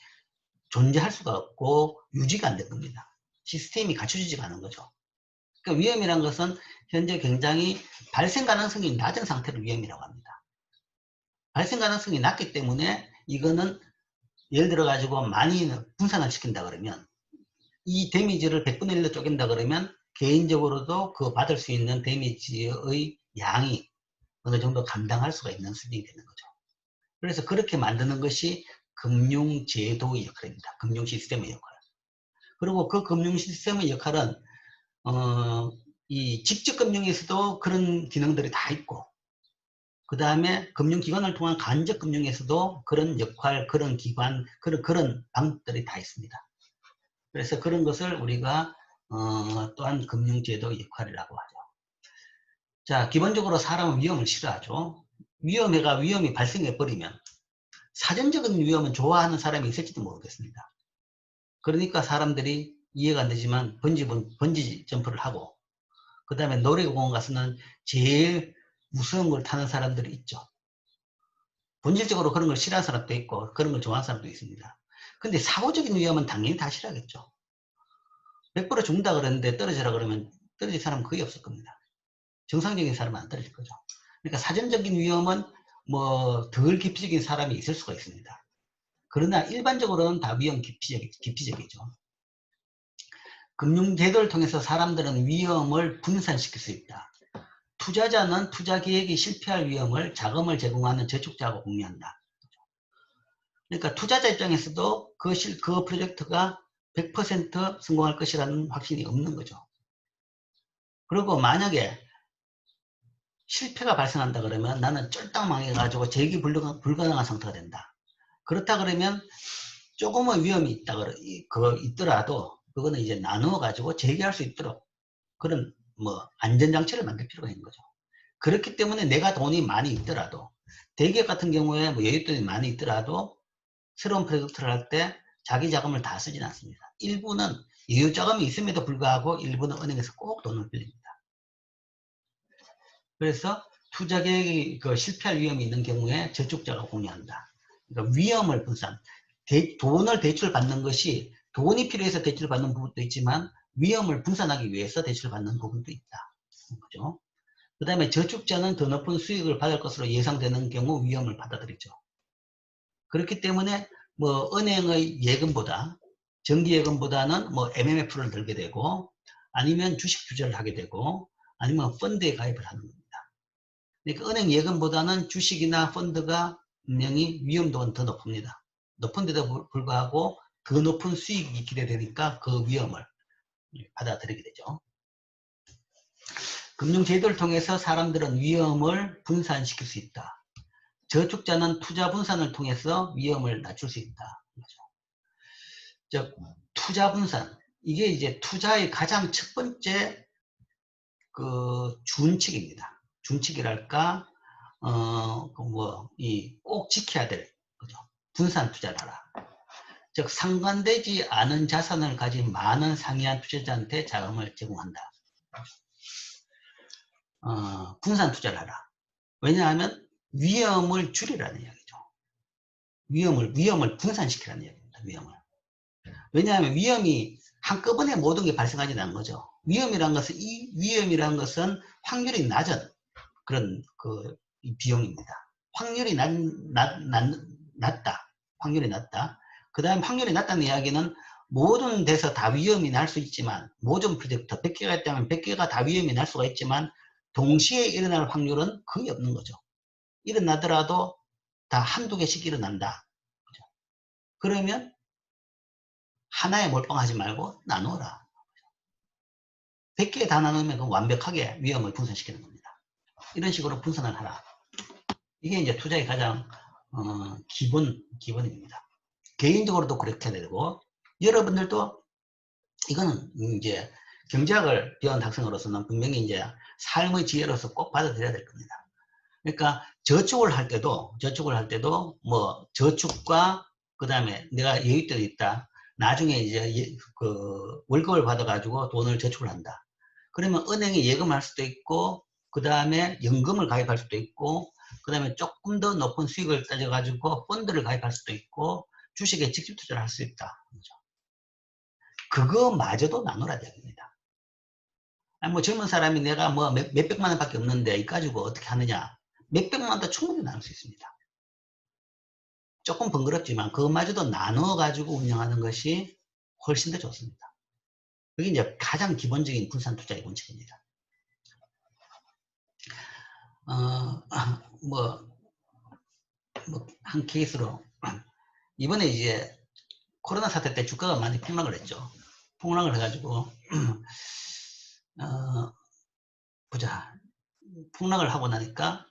존재할 수가 없고 유지가 안 될 겁니다. 시스템이 갖춰지지가 않은 거죠. 그러니까 위험이라는 것은 현재 굉장히 발생 가능성이 낮은 상태를 위험이라고 합니다. 발생 가능성이 낮기 때문에 이거는 예를 들어 가지고 많이 분산을 시킨다 그러면 이 데미지를 100분의 1로 쪼갠다 그러면 개인적으로도 그 받을 수 있는 데미지의 양이 어느 정도 감당할 수가 있는 수준이 되는 거죠. 그래서 그렇게 만드는 것이 금융제도의 역할입니다. 금융 시스템의 역할. 그리고 그 금융 시스템의 역할은 이 직접 금융에서도 그런 기능들이 다 있고, 그 다음에 금융기관을 통한 간접 금융에서도 그런 역할, 그런 기관, 그런 방법들이 다 있습니다. 그래서 그런 것을 우리가 또한 금융제도의 역할이라고 하죠. 자, 기본적으로 사람은 위험을 싫어하죠. 위험이 발생해 버리면 사전적인 위험은 좋아하는 사람이 있을지도 모르겠습니다. 그러니까 사람들이 이해가 안 되지만 번지 점프를 하고, 그 다음에 놀이공원 가서는 제일 무서운 걸 타는 사람들이 있죠. 본질적으로 그런 걸 싫어하는 사람도 있고 그런 걸 좋아하는 사람도 있습니다. 근데 사고적인 위험은 당연히 다 싫어하겠죠. 100% 죽는다 그랬는데 떨어지라 그러면 떨어질 사람은 거의 없을 겁니다. 정상적인 사람은 안 떨어질 거죠. 그러니까 사전적인 위험은 뭐 덜 기피적인 사람이 있을 수가 있습니다. 그러나 일반적으로는 다 위험 기피적이죠. 금융제도를 통해서 사람들은 위험을 분산시킬 수 있다. 투자자는 투자 계획이 실패할 위험을 자금을 제공하는 저축자하고 공유한다. 그러니까 투자자 입장에서도 그 프로젝트가 100% 성공할 것이라는 확신이 없는 거죠. 그리고 만약에 실패가 발생한다 그러면 나는 쫄딱 망해가지고 재기 불가능한 상태가 된다. 그렇다 그러면 조금의 위험이 있더라도 그거는 이제 나누어 가지고 재기할 수 있도록 그런 뭐 안전장치를 만들 필요가 있는 거죠. 그렇기 때문에 내가 돈이 많이 있더라도, 대기업 같은 경우에 뭐 여윳돈이 많이 있더라도 새로운 프로젝트를 할 때 자기 자금을 다 쓰진 않습니다. 일부는 여유 자금이 있음에도 불구하고 일부는 은행에서 꼭 돈을 빌립니다. 그래서 투자 계획이 실패할 위험이 있는 경우에 저축자가 공유한다. 그러니까 위험을 분산, 돈을 대출받는 것이 돈이 필요해서 대출받는 부분도 있지만 위험을 분산하기 위해서 대출받는 부분도 있다. 그죠? 그 다음에 저축자는 더 높은 수익을 받을 것으로 예상되는 경우 위험을 받아들이죠. 그렇기 때문에 뭐 은행의 예금보다 정기예금보다는 뭐 MMF를 들게 되고 아니면 주식 투자를 하게 되고 아니면 펀드에 가입을 하는 겁니다. 그러니까 은행 예금보다는 주식이나 펀드가 분명히 위험도는 더 높습니다. 높은데도 불구하고 그 높은 수익이 기대되니까 그 위험을 받아들이게 되죠. 금융제도를 통해서 사람들은 위험을 분산시킬 수 있다. 저축자는 투자 분산을 통해서 위험을 낮출 수 있다. 즉 투자 분산, 이게 이제 투자의 가장 첫 번째 그 준칙입니다. 준칙이랄까, 꼭 지켜야 될 거죠. 분산 투자를 하라. 즉 상관되지 않은 자산을 가진 많은 상이한 투자자한테 자금을 제공한다. 분산 투자를 하라. 왜냐하면 위험을 줄이라는 이야기죠. 위험을 분산시키라는 이야기입니다. 위험을. 왜냐하면 위험이 한꺼번에 모든 게 발생하지 않는 거죠. 이 위험이라는 것은 확률이 낮은 그런 비용입니다. 확률이 낮다. 확률이 낮다. 그 다음 확률이 낮다는 이야기는 모든 데서 다 위험이 날 수 있지만, 모든 프로젝트 100개가 있다면 100개가 다 위험이 날 수가 있지만 동시에 일어날 확률은 거의 없는 거죠. 일어나더라도 다 한두 개씩 일어난다. 그러면 하나에 몰빵하지 말고 나누어라. 100개 다 나누면 완벽하게 위험을 분산시키는 겁니다. 이런 식으로 분산을 하라. 이게 이제 투자의 가장 기본입니다. 개인적으로도 그렇게 되고 여러분들도 이거는 이제 경제학을 배운 학생으로서는 분명히 이제 삶의 지혜로서 꼭 받아들여야 될 겁니다. 그러니까 저축을 할 때도 뭐 저축과 그 다음에 내가 여윳돈이 있다. 나중에 이제 그 월급을 받아가지고 돈을 저축을 한다. 그러면 은행에 예금할 수도 있고 그 다음에 연금을 가입할 수도 있고 그 다음에 조금 더 높은 수익을 따져가지고 펀드를 가입할 수도 있고 주식에 직접 투자를 할 수 있다. 그거마저도 나누라 이야기입니다. 아니 뭐 젊은 사람이 내가 뭐 몇백만 원밖에 없는데 이 가지고 어떻게 하느냐. 몇백만 원도 충분히 나눌 수 있습니다. 조금 번거롭지만 그것마저도 나누어 가지고 운영하는 것이 훨씬 더 좋습니다. 그게 이제 가장 기본적인 분산 투자의 원칙입니다. 한 케이스로 이번에 이제 코로나 사태 때 주가가 많이 폭락을 했죠. 폭락을 해가지고 폭락을 하고 나니까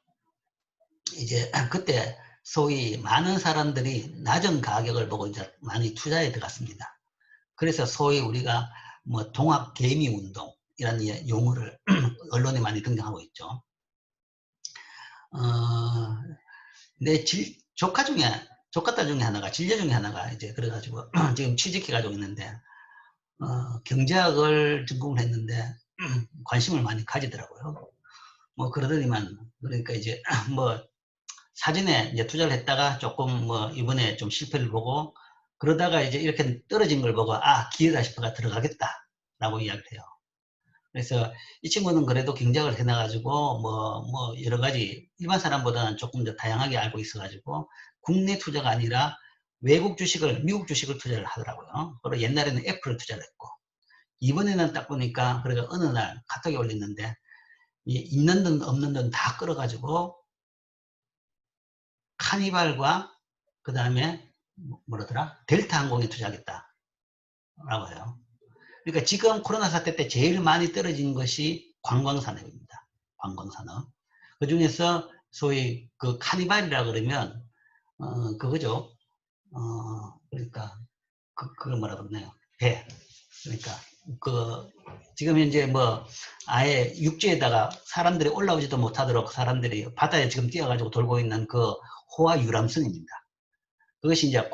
이제 그때 소위 많은 사람들이 낮은 가격을 보고 이제 많이 투자에 들어갔습니다. 그래서 소위 우리가 뭐 동학 개미 운동이라는 용어를 언론에 많이 등장하고 있죠. 내 조카딸 중에 하나가 진료 중에 하나가 이제 그래가지고 지금 취직해가지고 있는데 경제학을 전공을 했는데 관심을 많이 가지더라고요. 뭐 그러더니만 그러니까 이제 뭐 사전에 이제 투자를 했다가 조금 뭐 이번에 좀 실패를 보고 그러다가 이제 이렇게 떨어진 걸 보고 기회다 싶어가 들어가겠다라고 이야기를 해요. 그래서 이 친구는 그래도 경작을 해놔가지고 뭐 여러 가지 일반 사람보다는 조금 더 다양하게 알고 있어가지고 국내 투자가 아니라 외국 주식을 미국 주식을 투자를 하더라고요. 그리고 옛날에는 애플을 투자를 했고 이번에는 딱 보니까 그래도 어느 날 카톡에 올렸는데 있는 돈 없는 돈 다 끌어가지고 카니발과 그 다음에 뭐라더라 델타 항공에 투자하겠다 라고 해요. 그러니까 지금 코로나 사태 때 제일 많이 떨어진 것이 관광산업입니다. 관광산업. 그 중에서 소위 그 카니발이라 그러면 그거죠. 그러니까 그걸 뭐라 그러나요? 배. 그러니까 지금 현재 뭐 아예 육지에다가 사람들이 올라오지도 못하도록 사람들이 바다에 지금 뛰어가지고 돌고 있는 그 호화 유람선입니다. 그것이 이제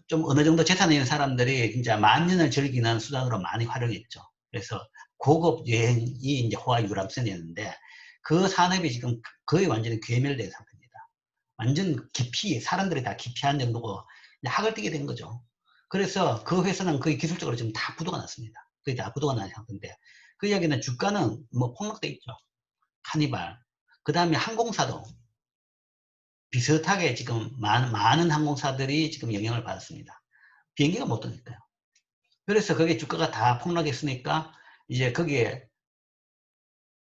좀 어느 정도 재산이 있는 사람들이 진짜 만년을 즐기는 수단으로 많이 활용했죠. 그래서 고급 여행이 이제 호화 유람선이었는데 그 산업이 지금 거의 완전히 괴멸된 상태입니다. 완전 깊이 사람들이 다 기피한 정도고 학을 띄게 된 거죠. 그래서 그 회사는 거의 기술적으로 지금 다 부도가 났습니다. 거의 다 부도가 난 상태인데 그 이야기는 주가는 뭐 폭락돼 있죠. 카니발. 그 다음에 항공사도 비슷하게 지금 많은 항공사들이 지금 영향을 받았습니다. 비행기가 못 뜨니까요. 그래서 거기에 주가가 다 폭락했으니까 이제 거기에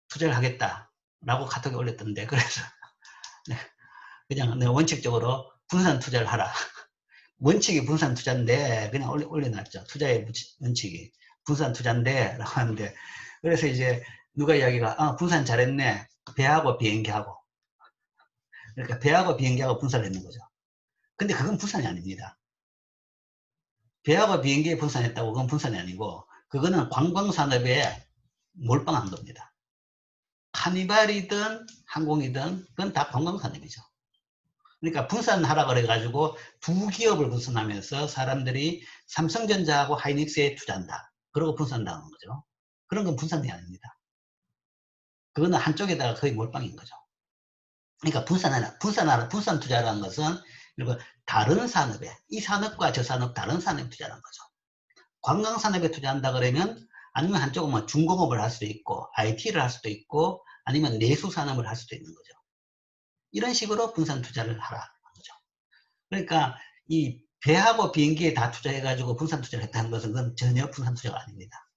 투자를 하겠다라고 카톡에 올렸던데, 그래서 그냥 내가 원칙적으로 분산 투자를 하라. 원칙이 분산 투자인데 그냥 올려놨죠. 투자의 원칙이 분산 투자인데 라고 하는데, 그래서 이제 누가 이야기가 분산 잘했네. 배하고 비행기하고. 그러니까 배하고 비행기하고 분산을 했는 거죠. 근데 그건 분산이 아닙니다. 배하고 비행기에 분산했다고 그건 분산이 아니고, 그거는 관광산업에 몰빵한 겁니다. 카니발이든 항공이든 그건 다 관광산업이죠. 그러니까 분산하라 그래가지고 두 기업을 분산하면서 사람들이 삼성전자하고 하이닉스에 투자한다. 그러고 분산당한 거죠. 그런 건 분산이 아닙니다. 그거는 한쪽에다가 거의 몰빵인 거죠. 그러니까 분산 투자라는 것은 다른 산업에, 이 산업과 저 산업 다른 산업에 투자하는 거죠. 관광산업에 투자한다 그러면, 아니면 한쪽은 뭐 중공업을 할 수도 있고 IT를 할 수도 있고 아니면 내수산업을 할 수도 있는 거죠. 이런 식으로 분산 투자를 하라는 거죠. 그러니까 이 배하고 비행기에 다 투자해가지고 분산 투자를 했다는 것은 그건 전혀 분산 투자가 아닙니다.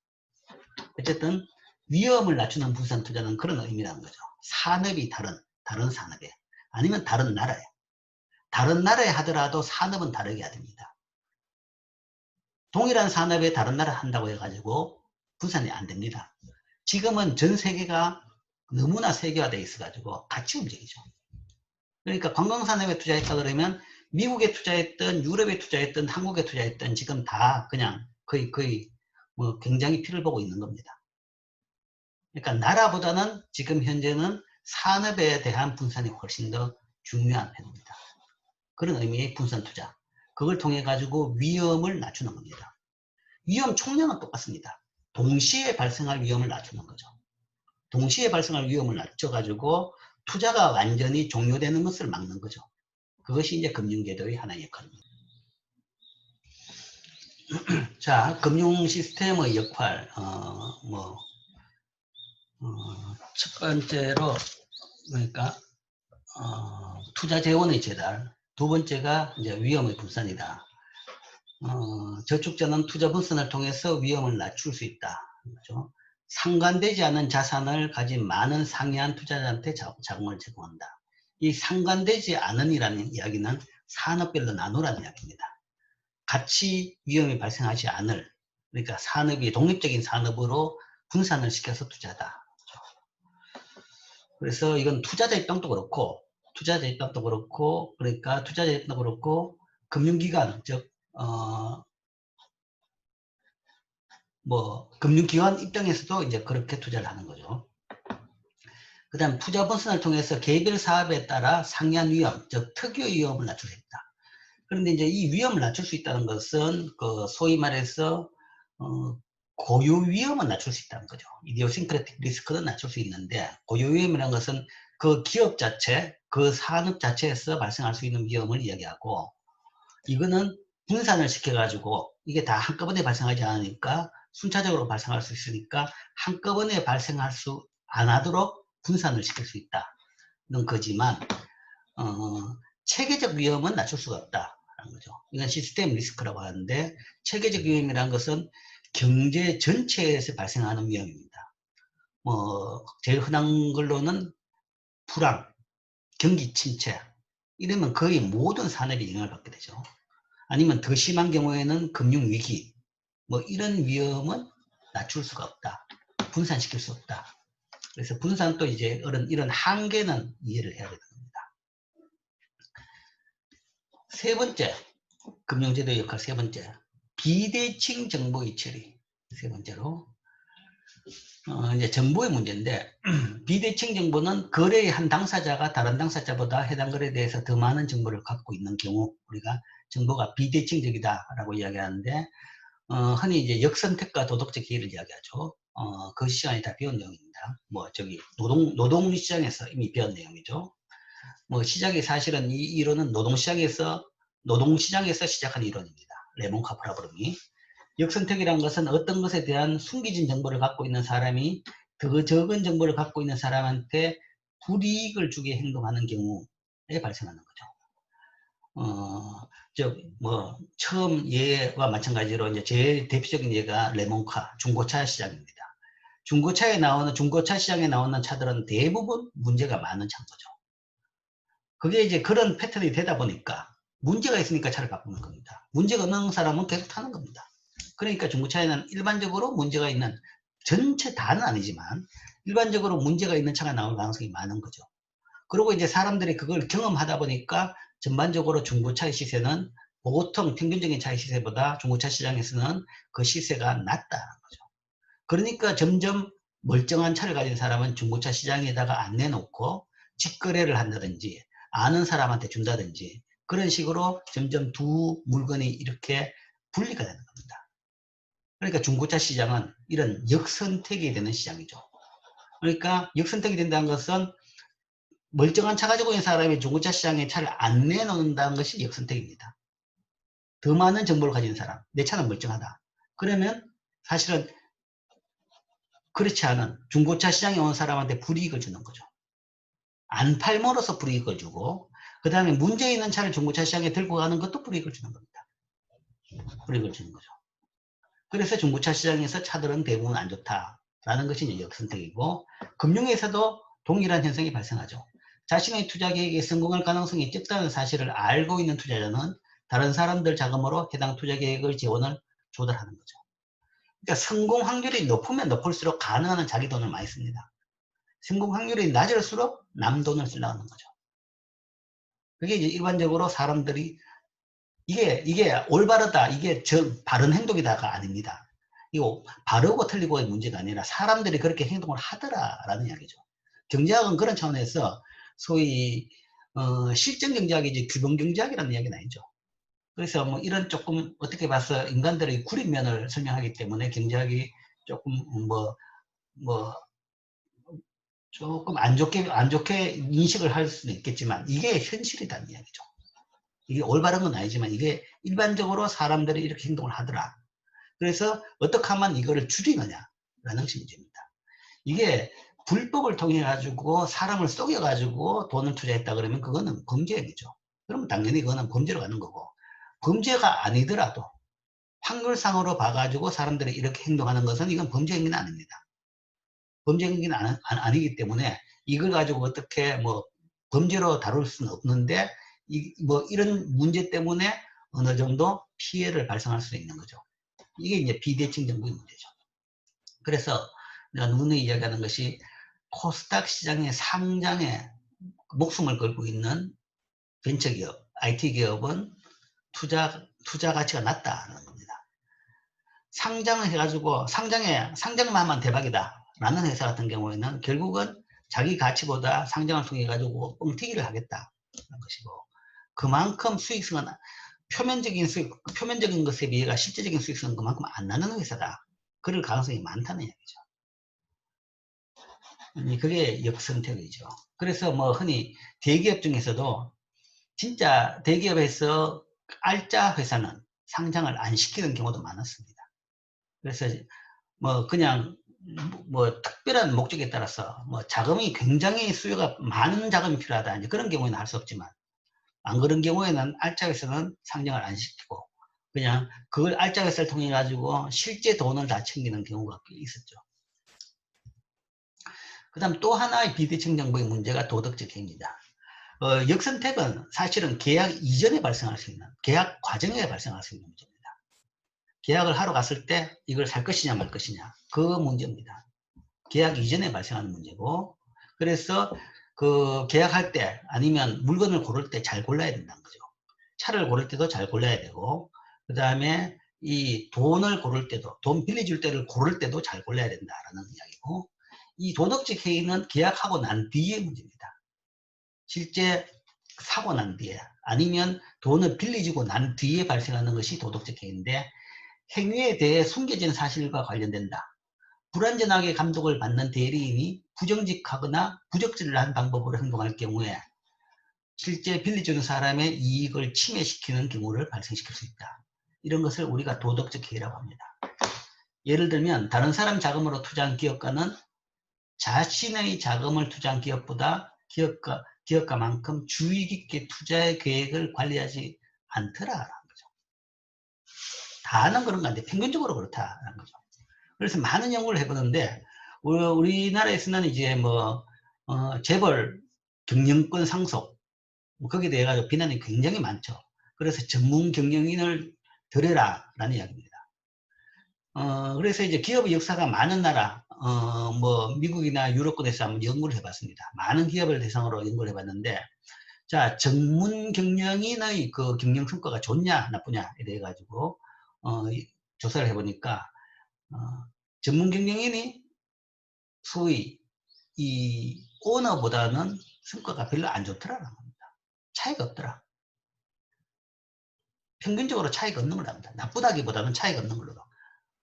어쨌든 위험을 낮추는 분산 투자는 그런 의미라는 거죠. 산업이 다른 산업에, 아니면 다른 나라에 하더라도 산업은 다르게 해야 됩니다. 동일한 산업에 다른 나라 한다고 해가지고 분산이 안 됩니다. 지금은 전 세계가 너무나 세계화되어 있어가지고 같이 움직이죠. 그러니까 관광산업에 투자했다 그러면 미국에 투자했던, 유럽에 투자했던, 한국에 투자했던 지금 다 그냥 거의 뭐 굉장히 피를 보고 있는 겁니다. 그러니까 나라보다는 지금 현재는 산업에 대한 분산이 훨씬 더 중요한 편입니다. 그런 의미의 분산 투자. 그걸 통해 가지고 위험을 낮추는 겁니다. 위험 총량은 똑같습니다. 동시에 발생할 위험을 낮추는 거죠. 동시에 발생할 위험을 낮춰가지고 투자가 완전히 종료되는 것을 막는 거죠. 그것이 이제 금융제도의 하나의 역할입니다. 자, 금융 시스템의 역할, 첫 번째로, 그러니까, 투자 재원의 제달. 두 번째가 이제 위험의 분산이다. 저축자는 투자 분산을 통해서 위험을 낮출 수 있다. 그렇죠? 상관되지 않은 자산을 가진 많은 상이한 투자자한테 자금을 제공한다. 이 상관되지 않은이라는 이야기는 산업별로 나누라는 이야기입니다. 같이 위험이 발생하지 않을, 그러니까 산업이 독립적인 산업으로 분산을 시켜서 투자다. 그래서 이건 투자자 입장도 그렇고, 그러니까 투자자 입장도 그렇고, 금융기관, 즉 금융기관 입장에서도 이제 그렇게 투자를 하는 거죠. 그 다음 투자 분산을 통해서 개별 사업에 따라 상이한 위험, 즉 특유의 위험을 낮출 수 있다. 그런데 이제 이 위험을 낮출 수 있다는 것은 소위 말해서 고유 위험은 낮출 수 있다는 거죠. 이디오싱크레틱 리스크는 낮출 수 있는데, 고유 위험이라는 것은 그 기업 자체, 그 산업 자체에서 발생할 수 있는 위험을 이야기하고, 이거는 분산을 시켜가지고 이게 다 한꺼번에 발생하지 않으니까 순차적으로 발생할 수 있으니까 한꺼번에 발생할 수 안 하도록 분산을 시킬 수 있다는 거지만, 체계적 위험은 낮출 수가 없다는 거죠. 이건 시스템 리스크라고 하는데, 체계적 위험이라는 것은 경제 전체에서 발생하는 위험입니다. 제일 흔한 걸로는 불황, 경기 침체, 이러면 거의 모든 산업이 영향을 받게 되죠. 아니면 더 심한 경우에는 금융위기, 이런 위험은 낮출 수가 없다. 분산시킬 수 없다. 그래서 분산도 이제 이런 한계는 이해를 해야 됩니다. 세 번째, 금융제도의 역할 세 번째, 비대칭 정보의 처리. 세 번째로, 이제 정보의 문제인데, 비대칭 정보는 거래의 한 당사자가 다른 당사자보다 해당 거래에 대해서 더 많은 정보를 갖고 있는 경우, 우리가 정보가 비대칭적이다라고 이야기하는데, 흔히 이제 역선택과 도덕적 기회를 이야기하죠. 그 시간에 다 배운 내용입니다. 노동시장에서 이미 배운 내용이죠. 시작이 사실은 이 이론은 노동시장에서 시작한 이론입니다. 레몬 카프라브름이. 역선택이라는 것은 어떤 것에 대한 숨겨진 정보를 갖고 있는 사람이 더 적은 정보를 갖고 있는 사람한테 불이익을 주게 행동하는 경우, 발생하는 거죠. 처음 예와 마찬가지로 이제 제일 대표적인 예가 레몬카, 중고차 시장입니다. 중고차 시장에 나오는 차들은 대부분 문제가 많은 차인 거죠. 그게 이제 그런 패턴이 되다 보니까 문제가 있으니까 차를 바꾸는 겁니다. 문제가 없는 사람은 계속 타는 겁니다. 그러니까 중고차에는 일반적으로 문제가 있는, 전체 다는 아니지만 일반적으로 문제가 있는 차가 나올 가능성이 많은 거죠. 그리고 이제 사람들이 그걸 경험하다 보니까 전반적으로 중고차의 시세는 보통 평균적인 차의 시세보다 중고차 시장에서는 그 시세가 낮다는 거죠. 그러니까 점점 멀쩡한 차를 가진 사람은 중고차 시장에다가 안 내놓고 직거래를 한다든지 아는 사람한테 준다든지 그런 식으로 점점 두 물건이 이렇게 분리가 되는 겁니다. 그러니까 중고차 시장은 이런 역선택이 되는 시장이죠. 그러니까 역선택이 된다는 것은 멀쩡한 차 가지고 있는 사람이 중고차 시장에 차를 안 내놓는다는 것이 역선택입니다. 더 많은 정보를 가진 사람, 내 차는 멀쩡하다. 그러면 사실은 그렇지 않은 중고차 시장에 온 사람한테 불이익을 주는 거죠. 안 팔므로써 불이익을 주고, 그 다음에 문제 있는 차를 중고차 시장에 들고 가는 것도 불이익을 주는 겁니다. 불이익을 주는 거죠. 그래서 중고차 시장에서 차들은 대부분 안 좋다라는 것이 이제 역선택이고, 금융에서도 동일한 현상이 발생하죠. 자신의 투자 계획에 성공할 가능성이 적다는 사실을 알고 있는 투자자는 다른 사람들 자금으로 해당 투자 계획을 지원을 조달하는 거죠. 그러니까 성공 확률이 높으면 높을수록 가능한 자기 돈을 많이 씁니다. 성공 확률이 낮을수록 남 돈을 쓰려고 하는 거죠. 그게 이제 일반적으로 사람들이 이게 올바르다, 이게 바른 행동이다가 아닙니다. 이거 바르고 틀리고의 문제가 아니라 사람들이 그렇게 행동을 하더라라는 이야기죠. 경제학은 그런 차원에서 소위 실전 경제학이지 규범 경제학이라는 이야기는 아니죠. 그래서 뭐 이런 조금 어떻게 봐서 인간들의 구린 면을 설명하기 때문에 경제학이 조금 조금 안 좋게 인식을 할 수도 있겠지만 이게 현실이라는 이야기죠. 이게 올바른 건 아니지만 이게 일반적으로 사람들이 이렇게 행동을 하더라. 그래서 어떻게 하면 이거를 줄이느냐라는 것이 문제입니다. 이게 불법을 통해 가지고 사람을 속여 가지고 돈을 투자했다 그러면 그거는 범죄 행위죠. 그러면 당연히 그거는 범죄로 가는 거고, 범죄가 아니더라도 확률상으로 봐가지고 사람들이 이렇게 행동하는 것은 이건 범죄 행위는 아닙니다. 범죄 행위는 아니기 때문에 이걸 가지고 어떻게 범죄로 다룰 수는 없는데 이런 문제 때문에 어느 정도 피해를 발생할 수 있는 거죠. 이게 이제 비대칭 정보의 문제죠. 그래서 내가 누누이 이야기하는 것이 코스닥 시장의 상장에 목숨을 걸고 있는 벤처기업, IT 기업은 투자 가치가 낮다는 겁니다. 상장을 해가지고 상장만 하면 대박이다 라는 회사 같은 경우에는 결국은 자기 가치보다 상장을 통해 가지고 뻥튀기를 하겠다는 것이고, 그만큼 수익성은 표면적인 것에 비해 실제적인 수익성은 그만큼 안 나는 회사다. 그럴 가능성이 많다는 이야기죠. 그게 역선택이죠. 그래서 흔히 대기업 중에서도 진짜 대기업에서 알짜 회사는 상장을 안 시키는 경우도 많았습니다. 그래서 그냥 특별한 목적에 따라서 자금이 굉장히 수요가 많은 자금이 필요하다, 이제 그런 경우에는 할 수 없지만, 안 그런 경우에는 알짜 회사는 상장을 안 시키고 그냥 그걸 알짜 회사를 통해 가지고 실제 돈을 다 챙기는 경우가 있었죠. 그 다음 또 하나의 비대칭 정보의 문제가 도덕적 행위입니다. 역선택은 사실은 계약 이전에 발생할 수 있는, 계약 과정에 발생할 수 있는 문제입니다. 계약을 하러 갔을 때 이걸 살 것이냐 말 것이냐, 그 문제입니다. 계약 이전에 발생하는 문제고, 그래서 그 계약할 때 아니면 물건을 고를 때 잘 골라야 된다는 거죠. 차를 고를 때도 잘 골라야 되고, 그 다음에 이 돈을 고를 때도, 돈 빌려줄 때를 고를 때도 잘 골라야 된다라는 이야기고, 이 도덕적 해이는 계약하고 난 뒤의 문제입니다. 실제 사고 난 뒤에 아니면 돈을 빌려주고 난 뒤에 발생하는 것이 도덕적 해인데, 행위에 대해 숨겨진 사실과 관련된다. 불완전하게 감독을 받는 대리인이 부정직하거나 부적절한 방법으로 행동할 경우에 실제 빌려주는 사람의 이익을 침해시키는 경우를 발생시킬 수 있다. 이런 것을 우리가 도덕적 해이라고 합니다. 예를 들면 다른 사람 자금으로 투자한 기업가는 자신의 자금을 투자한 기업보다 기업가만큼 주의 깊게 투자의 계획을 관리하지 않더라라는 거죠. 다는 그런 거 아닌데 평균적으로 그렇다라는 거죠. 그래서 많은 연구를 해보는데 우리나라에서는 이제 뭐 재벌 경영권 상속 거기에 대해 가지고 비난이 굉장히 많죠. 그래서 전문 경영인을 들여라라는 이야기입니다. 그래서 이제 기업의 역사가 많은 나라, 뭐 미국이나 유럽권에서 한번 연구를 해봤습니다. 많은 기업을 대상으로 연구를 해봤는데, 자, 전문 경영인의 그 경영 성과가 좋냐 나쁘냐에 대해 가지고 조사를 해보니까 전문 경영인이 소위 이 오너보다는 성과가 별로 안 좋더라는 겁니다. 차이가 없더라. 평균적으로 차이가 없는 걸로 합니다. 나쁘다기보다는 차이가 없는 걸로.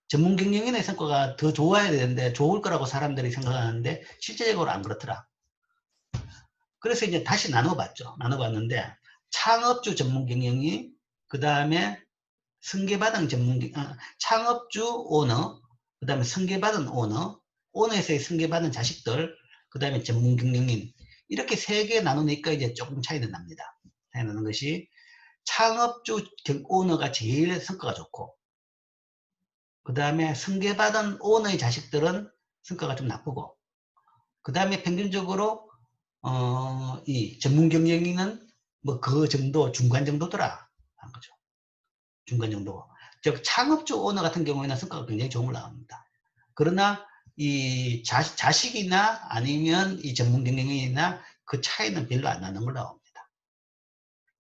전문 경영인의 성과가 더 좋아야 되는데 좋을 거라고 사람들이 생각하는데 실제적으로 안 그렇더라. 그래서 이제 다시 나눠봤죠. 나눠봤는데 창업주 전문 경영인, 그 다음에 승계받은 창업주 오너, 그 다음에 승계받은 오너, 오너에서의 승계받은 자식들, 그 다음에 전문 경영인, 이렇게 세 개 나누니까 이제 조금 차이는 납니다. 차이 나는 것이 창업주 오너가 제일 성과가 좋고, 그 다음에 승계받은 오너의 자식들은 성과가 좀 나쁘고, 그 다음에 평균적으로 이 전문 경영인은 뭐 그 정도, 중간 정도더라 하는 거죠. 중간 정도. 즉 창업주 오너 같은 경우에는 성과가 굉장히 좋은 걸 나옵니다. 그러나 이 자식이나 아니면 이 전문 경영인이나 그 차이는 별로 안 나는 걸로 나옵니다.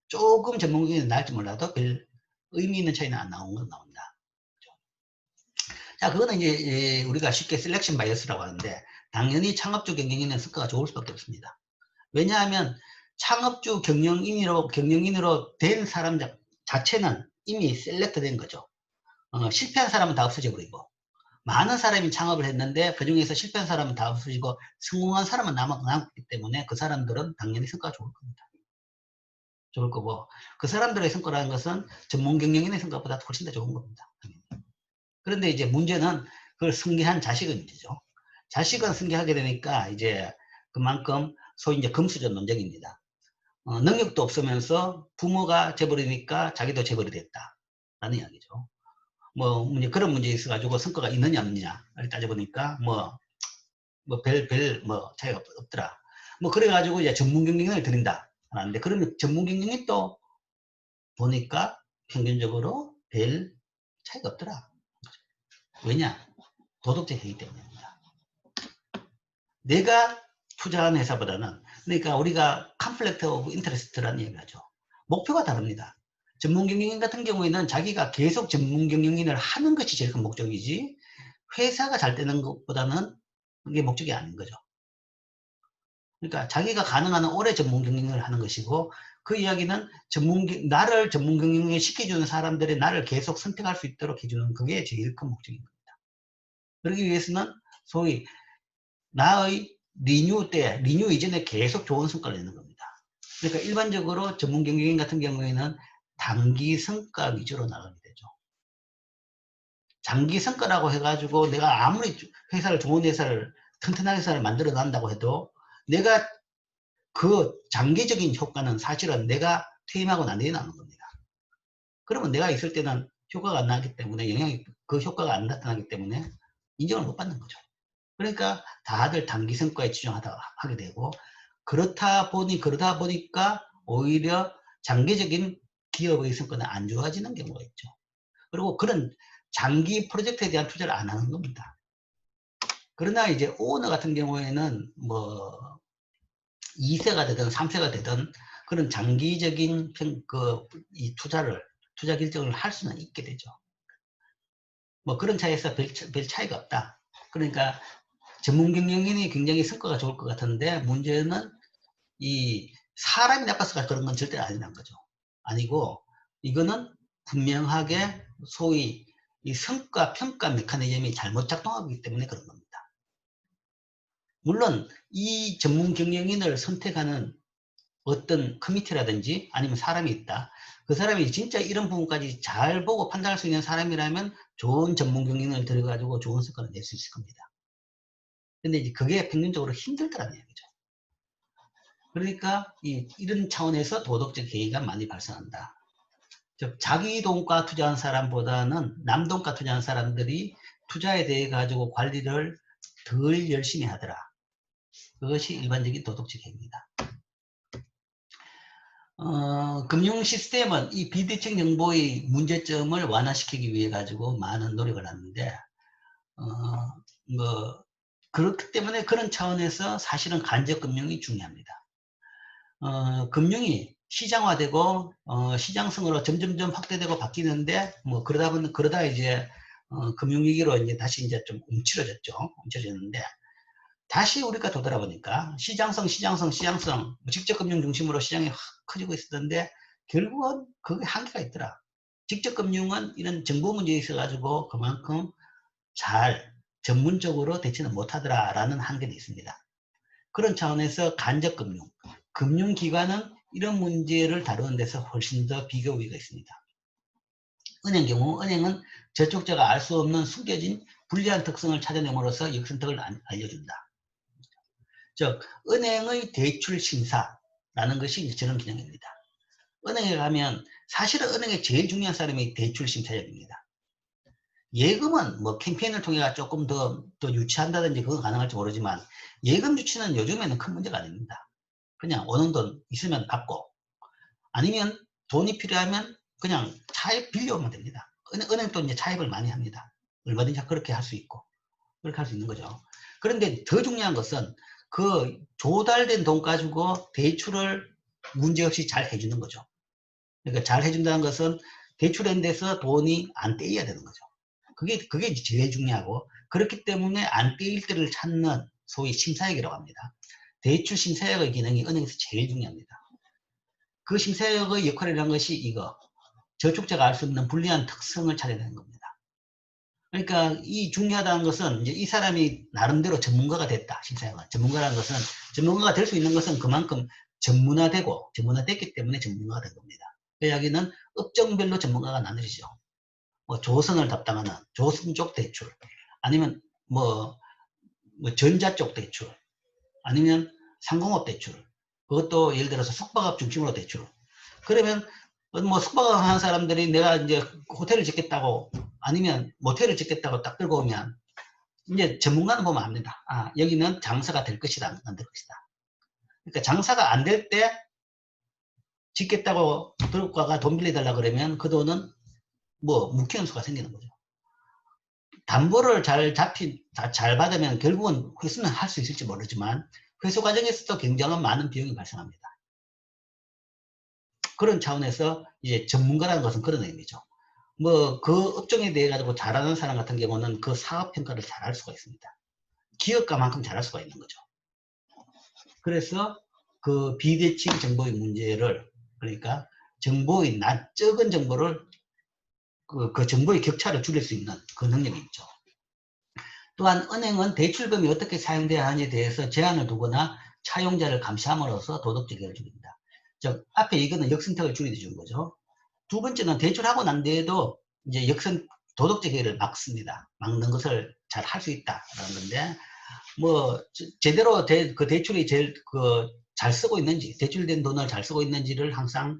조금 전문 경영인이 나을지 몰라도 별 의미 있는 차이는 안 나오는 건 나옵니다. 자, 그거는 이제 우리가 쉽게 셀렉션 바이어스라고 하는데, 당연히 창업주 경영인은 성과가 좋을 수밖에 없습니다. 왜냐하면 창업주 경영인으로 된 사람 자체는 이미 셀렉트 된 거죠. 실패한 사람은 다 없어져 버리고, 많은 사람이 창업을 했는데 그 중에서 실패한 사람은 다 없어지고 성공한 사람은 남았기 때문에 그 사람들은 당연히 성과가 좋을 겁니다. 좋을 거고, 그 사람들의 성과라는 것은 전문 경영인의 성과보다 훨씬 더 좋은 겁니다. 그런데 이제 문제는 그걸 승계한 자식은 문제죠. 자식은 승계하게 되니까 이제 그만큼 소위 이제 금수저 논쟁입니다. 능력도 없으면서 부모가 재벌이니까 자기도 재벌이 됐다. 라는 이야기죠. 뭐, 그런 문제에 있어가지고 성과가 있느냐, 없느냐를 따져보니까 뭐, 차이가 없더라. 뭐, 그래가지고 이제 전문 경영인을 드린다. 하는데, 그러면 전문 경영이 또 보니까 평균적으로 별 차이가 없더라. 왜냐? 도덕적 해이 때문입니다. 내가 투자한 회사보다는, 그러니까 우리가 conflict of interest라는 얘기하죠. 목표가 다릅니다. 전문 경영인 같은 경우에는 자기가 계속 전문 경영인을 하는 것이 제일 큰 목적이지, 회사가 잘 되는 것보다는 그게 목적이 아닌 거죠. 그러니까 자기가 가능한 오래 전문 경영을 하는 것이고, 그 이야기는 나를 전문 경영에 시켜주는 사람들이 나를 계속 선택할 수 있도록 해주는 그게 제일 큰 목적인 겁니다. 그러기 위해서는 소위 나의 리뉴 이전에 계속 좋은 성과를 내는 겁니다. 그러니까 일반적으로 전문 경영인 같은 경우에는 단기 성과 위주로 나가게 되죠. 장기 성과라고 해가지고 내가 아무리 좋은 회사를, 튼튼한 회사를 만들어 간다고 해도 내가 그 장기적인 효과는 사실은 내가 퇴임하고 난 뒤에 나는 겁니다. 그러면 내가 있을 때는 효과가 안 나기 때문에 그 효과가 안 나타나기 때문에 인정을 못 받는 거죠. 그러니까 다들 단기 성과에 하게 되고, 그러다 보니까 오히려 장기적인 기업의 성과는 안 좋아지는 경우가 있죠. 그리고 그런 장기 프로젝트에 대한 투자를 안 하는 겁니다. 그러나 이제 오너 같은 경우에는 뭐 2세가 되든 3세가 되든 그런 장기적인 이 투자 결정을 할 수는 있게 되죠. 뭐 그런 차이에서 별 차이가 없다. 그러니까 전문 경영인이 굉장히 성과가 좋을 것 같은데, 문제는 이 사람이 나빠서 그런 건 절대 아니란 거죠. 아니고, 이거는 분명하게 소위 이 성과 평가 메커니즘이 잘못 작동하기 때문에 그런 겁니다. 물론 이 전문 경영인을 선택하는 어떤 커미티라든지 아니면 사람이 있다. 그 사람이 진짜 이런 부분까지 잘 보고 판단할 수 있는 사람이라면 좋은 전문 경영인을 들여가지고 좋은 성과를 낼 수 있을 겁니다. 근데 이제 그게 평균적으로 힘들더라는 얘기죠. 그러니까 이런 차원에서 도덕적 해이가 많이 발생한다. 즉 자기 돈과 투자한 사람보다는 남 돈과 투자한 사람들이 투자에 대해 가지고 관리를 덜 열심히 하더라. 그것이 일반적인 도덕적 해입니다. 금융 시스템은 이 비대칭 정보의 문제점을 완화시키기 위해 가지고 많은 노력을 하는데, 그렇기 때문에 그런 차원에서 사실은 간접금융이 중요합니다. 금융이 시장화되고, 시장성으로 점점점 확대되고 바뀌는데, 그러다 이제, 금융위기로 이제 다시 이제 좀 움츠러졌죠. 움츠러졌는데, 다시 우리가 되돌아보니까 시장성, 직접 금융 중심으로 시장이 확 커지고 있었는데 결국은 그게 한계가 있더라. 직접 금융은 이런 정보 문제에 있어가지고 그만큼 잘 전문적으로 대처는 못하더라라는 한계도 있습니다. 그런 차원에서 간접 금융, 금융기관은 이런 문제를 다루는 데서 훨씬 더 비교 우위가 있습니다. 은행 경우 은행은 저촉자가 알 수 없는 숨겨진 불리한 특성을 찾아냄으로써 역선택을 알려준다. 즉 은행의 대출 심사라는 것이 이제 저런 개념입니다. 은행에 가면 사실은 은행에 제일 중요한 사람이 대출 심사역입니다. 예금은 뭐 캠페인을 통해 조금 더 유치한다든지 그건 가능할지 모르지만 예금 유치는 요즘에는 큰 문제가 아닙니다. 그냥 오는 돈 있으면 받고 아니면 돈이 필요하면 그냥 차입 빌려오면 됩니다. 은행도 이제 차입을 많이 합니다. 얼마든지 그렇게 할 수 있고 그렇게 할 수 있는 거죠. 그런데 더 중요한 것은 그 조달된 돈 가지고 대출을 문제없이 잘 해주는 거죠. 그러니까 잘 해준다는 것은 대출한 데서 돈이 안 떼여야 되는 거죠. 그게 제일 중요하고 그렇기 때문에 안 떼일 때를 찾는 소위 심사역이라고 합니다. 대출 심사역의 기능이 은행에서 제일 중요합니다. 그 심사역의 역할이라는 것이 이거 저축자가 알 수 없는 불리한 특성을 찾아내는 겁니다. 그러니까 이 중요하다는 것은 이제 이 사람이 나름대로 전문가가 됐다. 심사위원. 전문가라는 것은 전문가가 될 수 있는 것은 그만큼 전문화됐기 때문에 전문가가 된 겁니다. 그 이야기는 업종별로 전문가가 나눠지죠. 뭐 조선을 담당하는 조선 쪽 대출, 아니면 뭐 전자 쪽 대출, 아니면 상공업 대출, 그것도 예를 들어서 숙박업 중심으로 대출. 그러면 뭐 숙박업 하는 사람들이 내가 이제 호텔을 짓겠다고 아니면 모텔을 짓겠다고 딱 들고 오면 이제 전문가는 보면 압니다. 아, 여기는 장사가 될 것이다, 안 될 것이다. 그러니까 장사가 안 될 때 짓겠다고 들고 가가 돈 빌려달라 그러면 그 돈은 뭐 묵히는 수가 생기는 거죠. 담보를 잘 받으면 결국은 회수는 할 수 있을지 모르지만 회수 과정에서도 굉장한 많은 비용이 발생합니다. 그런 차원에서 이제 전문가라는 것은 그런 의미죠. 뭐 그 업종에 대해 가지고 잘하는 사람 같은 경우는 그 사업 평가를 잘 할 수가 있습니다. 기업가만큼 잘할 수가 있는 거죠. 그래서 그 비대칭 정보의 문제를 그러니까 정보의 적은 정보를 그 정보의 격차를 줄일 수 있는 그 능력이 있죠. 또한 은행은 대출금이 어떻게 사용돼야 하는지에 대해서 제한을 두거나 차용자를 감시함으로써 도덕적 해를 줄입니다. 즉 앞에 이거는 역선택을 줄이게 준 거죠. 두 번째는 대출하고 난 뒤에도 이제 도덕적 해를 막습니다. 막는 것을 잘 할 수 있다라는 건데 뭐 제대로 그 대출이 제일 잘 쓰고 있는지 대출된 돈을 잘 쓰고 있는지를 항상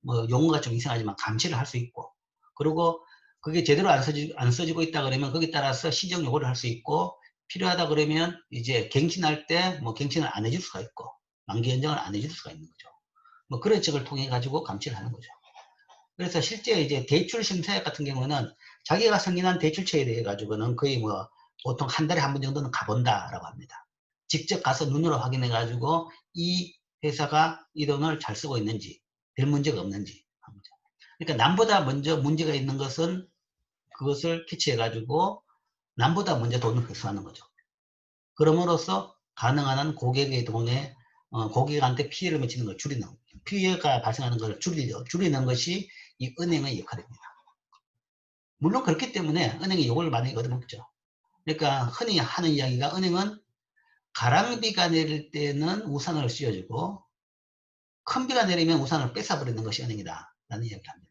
뭐 용어가 좀 이상하지만 감시를 할 수 있고 그리고 그게 제대로 안 써지고 있다 그러면 거기에 따라서 시정 요구를 할 수 있고 필요하다 그러면 이제 갱신할 때 뭐 갱신을 안 해줄 수가 있고 만기 연장을 안 해줄 수가 있는 거죠. 뭐 그런 측을 통해 가지고 감시를 하는 거죠. 그래서 실제 이제 대출 심사역 같은 경우는 자기가 승인한 대출처에 대해 가지고는 거의 뭐 보통 한 달에 한 번 정도는 가본다라고 합니다. 직접 가서 눈으로 확인해 가지고 이 회사가 이 돈을 잘 쓰고 있는지 별 문제가 없는지 합니다. 그러니까 남보다 먼저 문제가 있는 것은 그것을 캐치해 가지고 남보다 먼저 돈을 회수하는 거죠. 그럼으로써 가능한 한 고객의 돈에 고객한테 피해를 미치는 걸 줄이는 피해가 발생하는 걸 줄이는 것이 이 은행의 역할입니다. 물론 그렇기 때문에 은행이 이걸 많이 얻어먹죠. 그러니까 흔히 하는 이야기가 은행은 가랑비가 내릴 때는 우산을 씌워주고 큰 비가 내리면 우산을 뺏어버리는 것이 은행이다 라는 이야기를 합니다.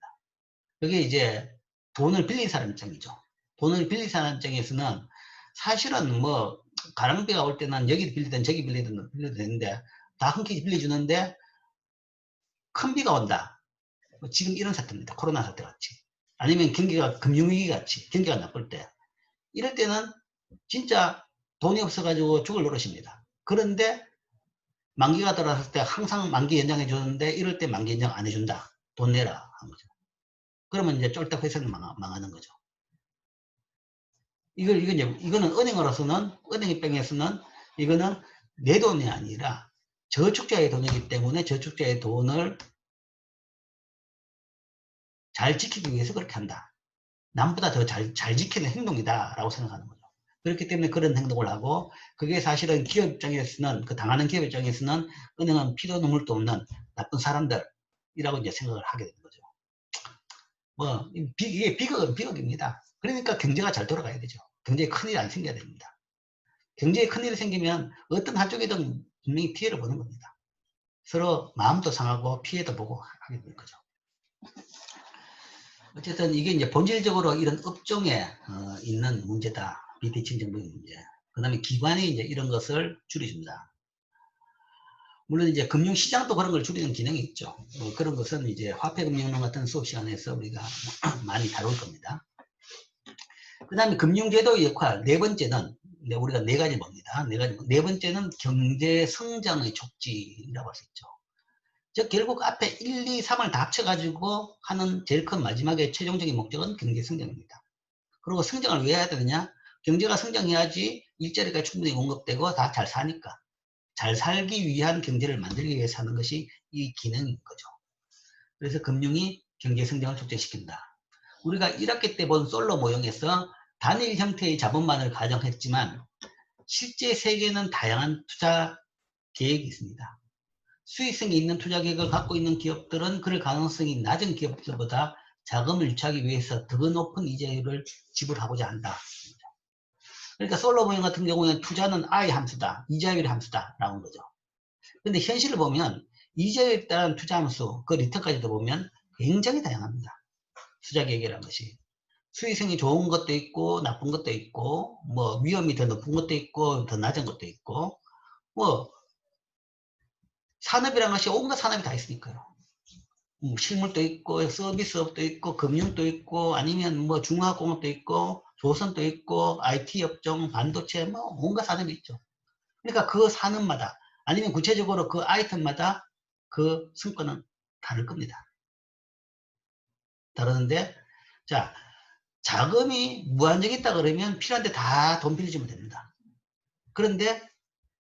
그게 이제 돈을 빌린 사람 입장이죠. 돈을 빌린 사람 입장에서는 사실은 뭐 가랑비가 올 때는 여기 빌리든 저기 빌려도 되는데 다 흔쾌히 빌려주는데 큰 비가 온다. 지금 이런 사태입니다. 코로나 사태 같이. 아니면 경기가 금융위기 같이 경기가 나쁠 때. 이럴 때는 진짜 돈이 없어가지고 죽을 노릇입니다. 그런데 만기가 들어왔을 때 항상 만기 연장해 주는데 이럴 때 만기 연장 안 해준다. 돈 내라 한 거죠. 그러면 이제 쫄딱 회사는 망하는 거죠. 이거는 은행으로서는, 은행 입장에서는 이거는 내 돈이 아니라 저축자의 돈이기 때문에 저축자의 돈을 잘 지키기 위해서 그렇게 한다. 남보다 더 잘 지키는 행동이다 라고 생각하는 거죠. 그렇기 때문에 그런 행동을 하고, 그게 사실은 기업 입장에서는, 그 당하는 기업 입장에서는 은행은 피도 눈물도 없는 나쁜 사람들이라고 이제 생각을 하게 되는 거죠. 뭐 이게 비극은 비극입니다. 그러니까 경제가 잘 돌아가야 되죠. 경제에 큰일이 안 생겨야 됩니다. 경제에 큰일이 생기면 어떤 한쪽이든 분명히 피해를 보는 겁니다. 서로 마음도 상하고 피해도 보고 하게 될 거죠. 어쨌든 이게 이제 본질적으로 이런 업종에 있는 문제다. 비대칭 정보의 문제. 그 다음에 기관이 이제 이런 것을 줄여줍니다. 물론 이제 금융시장도 그런 걸 줄이는 기능이 있죠. 그런 것은 이제 화폐금융론 같은 수업 시간에서 우리가 많이 다룰 겁니다. 그 다음에 금융제도의 역할, 네 번째는, 우리가 네 가지 봅니다. 네 번째는 경제 성장의 촉진이라고 할 수 있죠. 즉, 결국 앞에 1, 2, 3을 다 합쳐가지고 하는 제일 큰 마지막에 최종적인 목적은 경제 성장입니다. 그리고 성장을 왜 해야 되느냐? 경제가 성장해야지 일자리가 충분히 공급되고 다 잘 사니까. 잘 살기 위한 경제를 만들기 위해서 하는 것이 이 기능인 거죠. 그래서 금융이 경제 성장을 촉진시킨다. 우리가 1학기 때 본 솔로 모형에서 단일 형태의 자본만을 가정했지만 실제 세계는 다양한 투자 계획이 있습니다. 수익성이 있는 투자 계획을 갖고 있는 기업들은 그럴 가능성이 낮은 기업들보다 자금을 유치하기 위해서 더 높은 이자율을 지불하고자 한다. 그러니까 솔로 모형 같은 경우에는 투자는 I 함수다, 이자율이 함수다 라는 거죠. 근데 현실을 보면 이자율에 따른 투자 함수, 그 리턴까지도 보면 굉장히 다양합니다. 투자 계획이라는 것이. 수익성이 좋은 것도 있고 나쁜 것도 있고, 뭐 위험이 더 높은 것도 있고 더 낮은 것도 있고, 뭐 산업이라는 것이 온갖 산업이 다 있으니까요. 실물도 있고 서비스업도 있고 금융도 있고 아니면 뭐 중화학공업도 있고 조선도 있고 IT 업종, 반도체 뭐 온갖 산업이 있죠. 그러니까 그 산업마다 아니면 구체적으로 그 아이템마다 그 성과는 다를 겁니다. 다르는데, 자, 자금이 무한정있다 그러면 필요한데 다 돈 빌려주면 됩니다. 그런데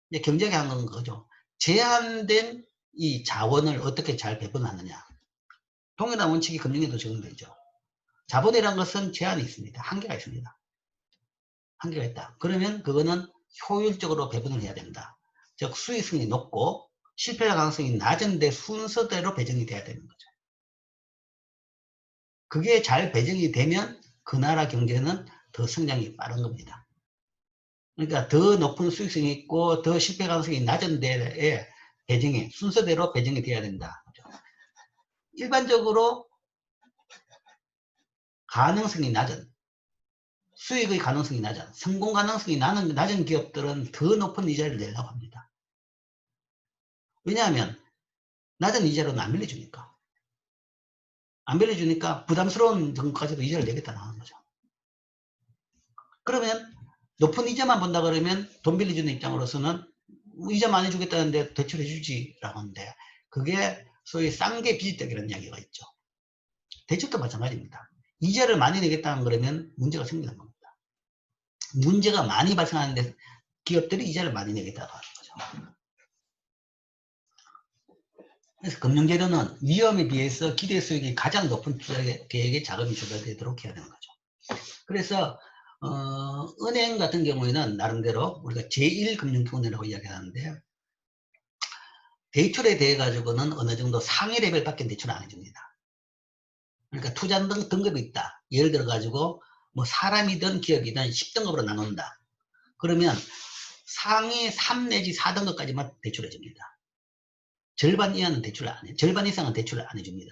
이제 경제가 한 건 거죠. 제한된 이 자원을 어떻게 잘 배분하느냐. 동일한 원칙이 금융에도 적용되죠. 자본이라는 것은 제한이 있습니다. 한계가 있습니다. 한계가 있다. 그러면 그거는 효율적으로 배분을 해야 된다. 즉 수익성이 높고 실패 가능성이 낮은데 순서대로 배정이 돼야 되는 거죠. 그게 잘 배정이 되면 그 나라 경제는 더 성장이 빠른 겁니다. 그러니까 더 높은 수익성이 있고 더 실패 가능성이 낮은 데에 배정이 순서대로 배정이 돼야 된다. 일반적으로 가능성이 낮은 수익의 가능성이 낮은 성공 가능성이 낮은 기업들은 더 높은 이자를 내려고 합니다. 왜냐하면 낮은 이자로는 안 빌려주니까. 안 빌려주니까 부담스러운 정도까지도 이자를 내겠다는 하는 거죠. 그러면 높은 이자만 본다 그러면 돈 빌려주는 입장으로서는 이자 많이 주겠다는데 대출해 주지라고 하는데 그게 소위 쌍계 비지떡이라는 이야기가 있죠. 대출도 마찬가지입니다. 이자를 많이 내겠다는 그러면 문제가 생기는 겁니다. 문제가 많이 발생하는데 기업들이 이자를 많이 내겠다고 하는 거죠. 그래서 금융제도는 위험에 비해서 기대 수익이 가장 높은 투자 계획에 자금이 조달되도록 해야 되는 거죠. 그래서 은행 같은 경우에는 나름대로 우리가 제1금융권이라고 이야기하는데 대출에 대해 가지고는 어느 정도 상위 레벨밖에 대출 안 해줍니다. 그러니까 투자 등급이 있다. 예를 들어 가지고 뭐 사람이든 기업이든 10등급으로 나눈다. 그러면 상위 3 내지 4등급까지만 대출해 줍니다. 절반 이하는 대출을 안 해. 절반 이상은 대출을 안 해줍니다.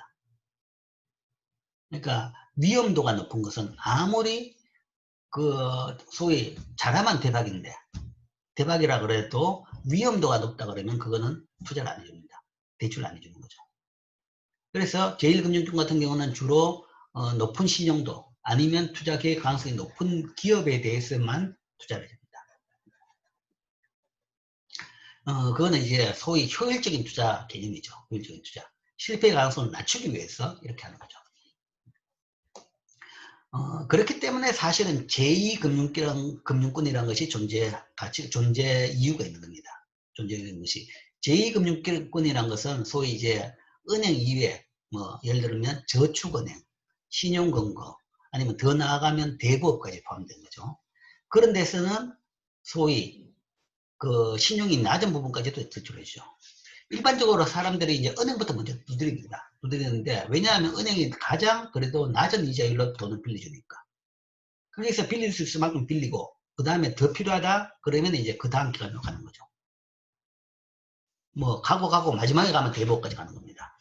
그러니까 위험도가 높은 것은 아무리 그 소위 잘하면 대박인데 대박이라 그래도 위험도가 높다 그러면 그거는 투자를 안 해줍니다. 대출을 안 해주는 거죠. 그래서 제1금융권 같은 경우는 주로 높은 신용도 아니면 투자 계획 가능성이 높은 기업에 대해서만 투자를 합니다. 그거는 이제 소위 효율적인 투자 개념이죠. 효율적인 투자. 실패 가능성을 낮추기 위해서 이렇게 하는 거죠. 그렇기 때문에 사실은 제2금융권이라는 것이 존재 이유가 있는 겁니다. 존재하는 것이. 제2금융권이라는 것은 소위 이제 은행 이외에 뭐 예를 들면 저축은행, 신용금고, 아니면 더 나아가면 대부업까지 포함된 거죠. 그런 데서는 소위 그 신용이 낮은 부분까지도 대출해주죠. 일반적으로 사람들이 이제 은행부터 먼저 두드립니다. 두드리는데, 왜냐하면 은행이 가장 그래도 낮은 이자율로 돈을 빌려주니까. 그래서 빌릴 수 있을 만큼 빌리고, 그 다음에 더 필요하다? 그러면 이제 그 다음 기간으로 가는 거죠. 뭐, 가고 마지막에 가면 대부업까지 가는 겁니다.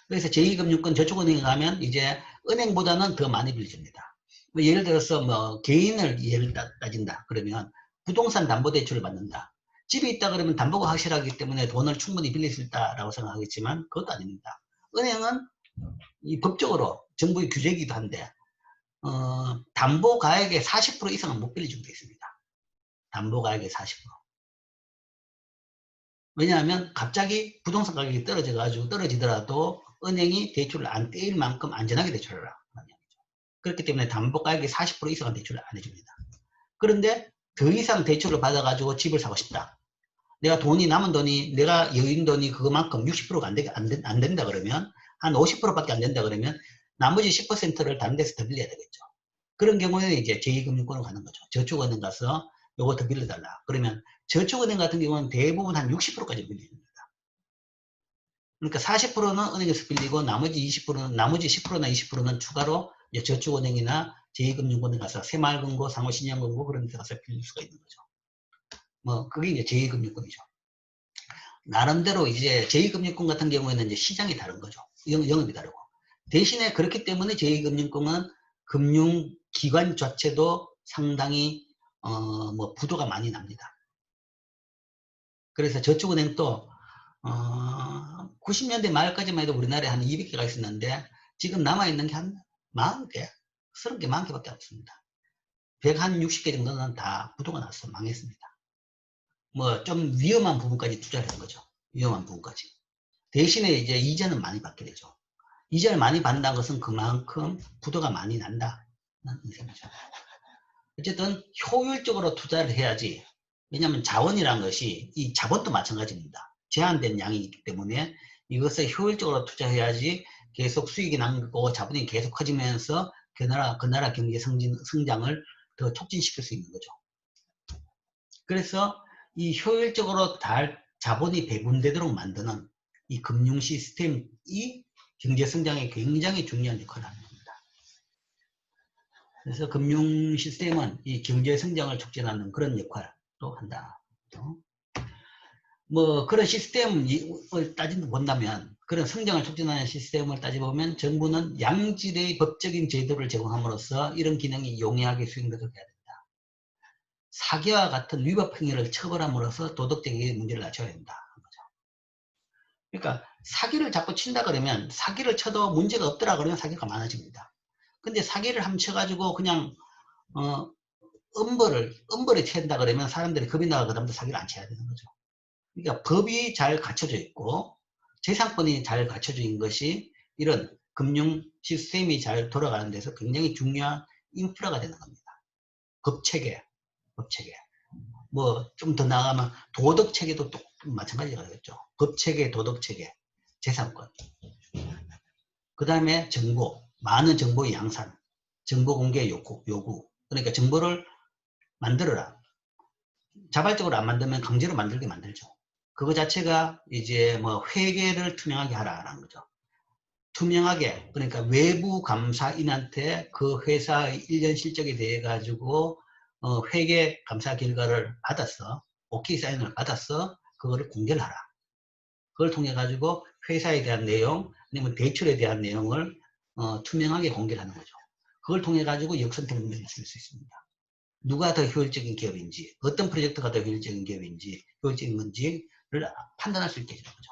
그래서 제2금융권 저축은행에 가면 이제 은행보다는 더 많이 빌려줍니다. 뭐 예를 들어서 뭐 개인을 예를 따진다. 그러면 부동산 담보대출을 받는다. 집이 있다 그러면 담보가 확실하기 때문에 돈을 충분히 빌릴 수 있다라고 생각하겠지만 그것도 아닙니다. 은행은 이 법적으로 정부의 규제이기도 한데 담보가액의 40% 이상은 못 빌려주게 되어 있습니다. 담보가액의 40%. 왜냐하면 갑자기 부동산 가격이 떨어지더라도 은행이 대출을 안 떼일 만큼 안전하게 대출을 하라는 얘기죠. 그렇기 때문에 담보가액의 40% 이상은 대출을 안 해줍니다. 그런데 더 이상 대출을 받아가지고 집을 사고 싶다. 내가 돈이 남은 돈이 내가 여유 돈이 그만큼 60%가 안 된다 그러면 한 50%밖에 안 된다 그러면 나머지 10%를 다른 데서 더 빌려야 되겠죠. 그런 경우에는 이제 제2금융권으로 가는 거죠. 저축은행 가서 요거 더 빌려달라. 그러면 저축은행 같은 경우는 대부분 한 60%까지 빌립니다. 그러니까 40%는 은행에서 빌리고 나머지 10%나 20%는 추가로 이제 저축은행이나 제2금융권에 가서 새마을금고, 상호신용금고 그런 데 가서 빌릴 수가 있는 거죠. 뭐 그게 이제 제2금융권이죠. 나름대로 이제 제2금융권 같은 경우에는 이제 시장이 다른 거죠. 영업이 다르고. 대신에 그렇기 때문에 제2금융권은 금융기관 자체도 상당히 뭐 부도가 많이 납니다. 그래서 저축은행도 90년대 말까지만 해도 우리나라에 한 200개가 있었는데 지금 남아있는 게 한 40개, 30개, 40개밖에 없습니다. 160개 정도는 다 부도가 났어 망했습니다. 뭐 좀 위험한 부분까지 투자를 한 거죠. 위험한 부분까지. 대신에 이제 이자는 많이 받게 되죠. 이자를 많이 받는다는 것은 그만큼 부도가 많이 난다는 셈이죠. 어쨌든 효율적으로 투자를 해야지. 왜냐하면 자원이라는 것이 이 자본도 마찬가지입니다. 제한된 양이기 때문에 이것을 효율적으로 투자해야지 계속 수익이 남고 자본이 계속 커지면서 그 나라 경제 성장을 더 촉진시킬 수 있는 거죠. 그래서 이 효율적으로 자본이 배분되도록 만드는 이 금융 시스템이 경제 성장에 굉장히 중요한 역할을 합니다. 그래서 금융 시스템은 이 경제 성장을 촉진하는 그런 역할을 한다. 뭐 그런 시스템을 본다면 그런 성장을 촉진하는 시스템을 따져보면 정부는 양질의 법적인 제도를 제공함으로써 이런 기능이 용이하게 수행되도록 해야 된다. 사기와 같은 위법 행위를 처벌함으로써 도덕적인 문제를 낮춰야 된다. 그러니까 사기를 자꾸 친다 그러면 사기를 쳐도 문제가 없더라 그러면 사기가 많아집니다. 근데 사기를 한번 쳐가지고 그냥 엄벌을 친다 그러면 사람들이 겁이 나가 그다음부터 사기를 안 쳐야 되는 거죠. 그러니까 법이 잘 갖춰져 있고 재산권이 잘 갖춰져 있는 것이 이런 금융 시스템이 잘 돌아가는 데서 굉장히 중요한 인프라가 되는 겁니다. 법체계. 뭐 좀 더 나아가면 도덕체계도 또 마찬가지가 되겠죠. 법체계, 도덕체계, 재산권. 그 다음에 정보, 많은 정보의 양산, 정보 공개 요구. 그러니까 정보를 만들어라. 자발적으로 안 만들면 강제로 만들게 만들죠. 그거 자체가 이제 뭐 회계를 투명하게 하라라는 거죠. 투명하게, 그러니까 외부 감사인한테 그 회사의 1년 실적에 대해 가지고 회계 감사 결과를 받았어. 오케이 사인을 받았어. 그거를 공개를 하라. 그걸 통해 가지고 회사에 대한 내용, 아니면 대출에 대한 내용을 투명하게 공개를 하는 거죠. 그걸 통해 가지고 역선택을 내릴 수 있습니다. 누가 더 효율적인 기업인지, 어떤 프로젝트가 더 효율적인 기업인지, 효율적인 건지를 판단할 수 있게 해주는 거죠.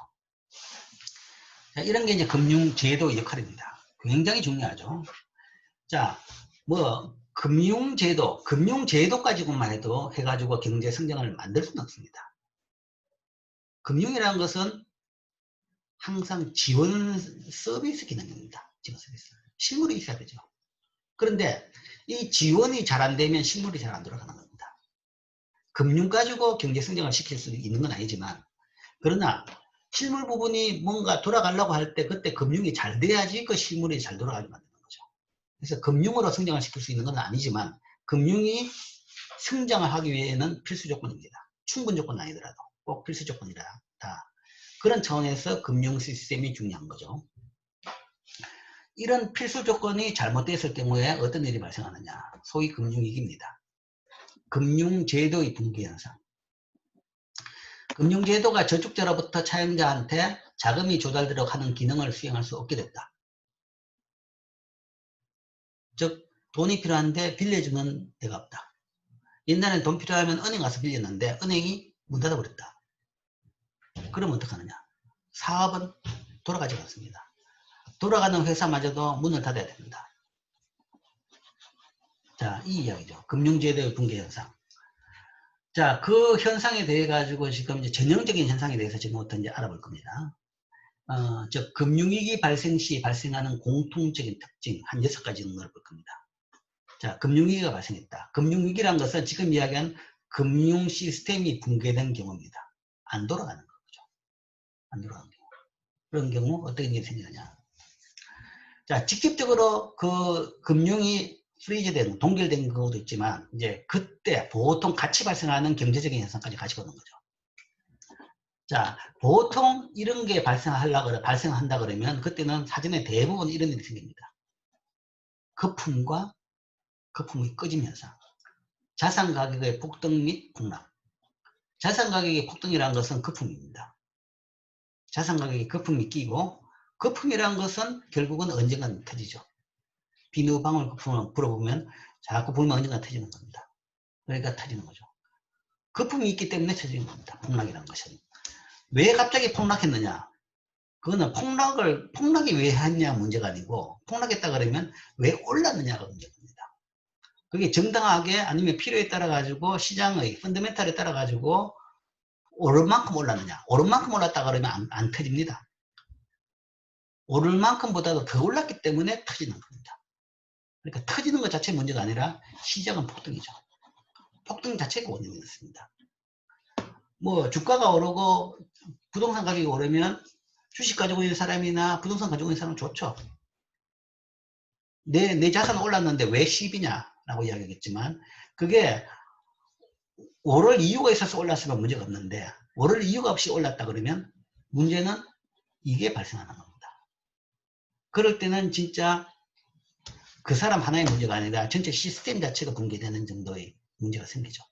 자, 이런 게 이제 금융제도 역할입니다. 굉장히 중요하죠. 자, 뭐, 금융제도 가지고만 해도 해가지고 경제 성장을 만들 수는 없습니다. 금융이라는 것은 항상 지원 서비스 기능입니다. 지원 서비스. 실물이 있어야 되죠. 그런데 이 지원이 잘 안 되면 실물이 잘 안 돌아가는 겁니다. 금융 가지고 경제 성장을 시킬 수 있는 건 아니지만, 그러나 실물 부분이 뭔가 돌아가려고 할 때 그때 금융이 잘 돼야지 그 실물이 잘 돌아가게 만드는 거죠. 그래서 금융으로 성장을 시킬 수 있는 건 아니지만 금융이 성장을 하기 위해는 필수 조건입니다. 충분 조건은 아니더라도 꼭 필수 조건이다. 그런 차원에서 금융 시스템이 중요한 거죠. 이런 필수 조건이 잘못됐을 경우에 어떤 일이 발생하느냐. 소위 금융위기입니다. 금융제도의 붕괴 현상. 금융제도가 저축자로부터 차용자한테 자금이 조달되도록 하는 기능을 수행할 수 없게 됐다. 즉 돈이 필요한데 빌려주는 데가 없다. 옛날에는 돈 필요하면 은행 가서 빌렸는데 은행이 문 닫아버렸다. 그러면 어떡하느냐. 사업은 돌아가지 않습니다. 돌아가는 회사마저도 문을 닫아야 됩니다. 자, 이 이야기죠. 금융제도의 붕괴 현상. 자, 그 현상에 대해 가지고 지금 이제 전형적인 현상에 대해서 지금부터 이제 알아볼 겁니다. 즉 금융위기 발생 시 발생하는 공통적인 특징 한 6가지는 볼 겁니다. 자, 금융위기가 발생했다. 금융위기란 것은 지금 이야기한 금융 시스템이 붕괴된 경우입니다. 안 돌아가는 거죠. 안 돌아가는 경우. 그런 경우 어떤 일이 생기느냐. 자, 직접적으로 그 금융이 프리즈된, 동결된 경우도 있지만, 이제 그때 보통 같이 발생하는 경제적인 현상까지 같이 보는 거죠. 자, 보통 이런 게 발생한다 그러면, 그때는 사전에 대부분 이런 일이 생깁니다. 거품과 거품이 꺼짐 현상. 자산 가격의 폭등 및 폭락. 자산 가격의 폭등이라는 것은 거품입니다. 자산 가격에 거품이 끼고, 거품이라는 것은 결국은 언젠간 터지죠. 비누방울 거품을 불어보면 자꾸 불면 언젠가 터지는 겁니다. 그러니까 터지는 거죠. 거품이 있기 때문에 터지는 겁니다. 폭락이라는 것은. 왜 갑자기 폭락했느냐? 그거는 폭락이 왜 했냐 문제가 아니고, 폭락했다 그러면 왜 올랐느냐가 문제입니다. 그게 정당하게 아니면 필요에 따라 가지고 시장의 펀더멘탈에 따라 가지고 오를 만큼 올랐느냐? 오를 만큼 올랐다 그러면 안 터집니다. 오를 만큼보다도 더 올랐기 때문에 터지는 겁니다. 그러니까 터지는 것 자체 문제가 아니라 시장은 폭등이죠. 폭등 자체가 원인이었습니다. 뭐 주가가 오르고 부동산 가격이 오르면 주식 가지고 있는 사람이나 부동산 가지고 있는 사람은 좋죠. 내 자산 올랐는데 왜 10이냐 라고 이야기하겠지만, 그게 오를 이유가 있어서 올랐으면 문제가 없는데 오를 이유가 없이 올랐다 그러면 문제는 이게 발생하는 겁니다. 그럴 때는 진짜 그 사람 하나의 문제가 아니라 전체 시스템 자체가 붕괴되는 정도의 문제가 생기죠.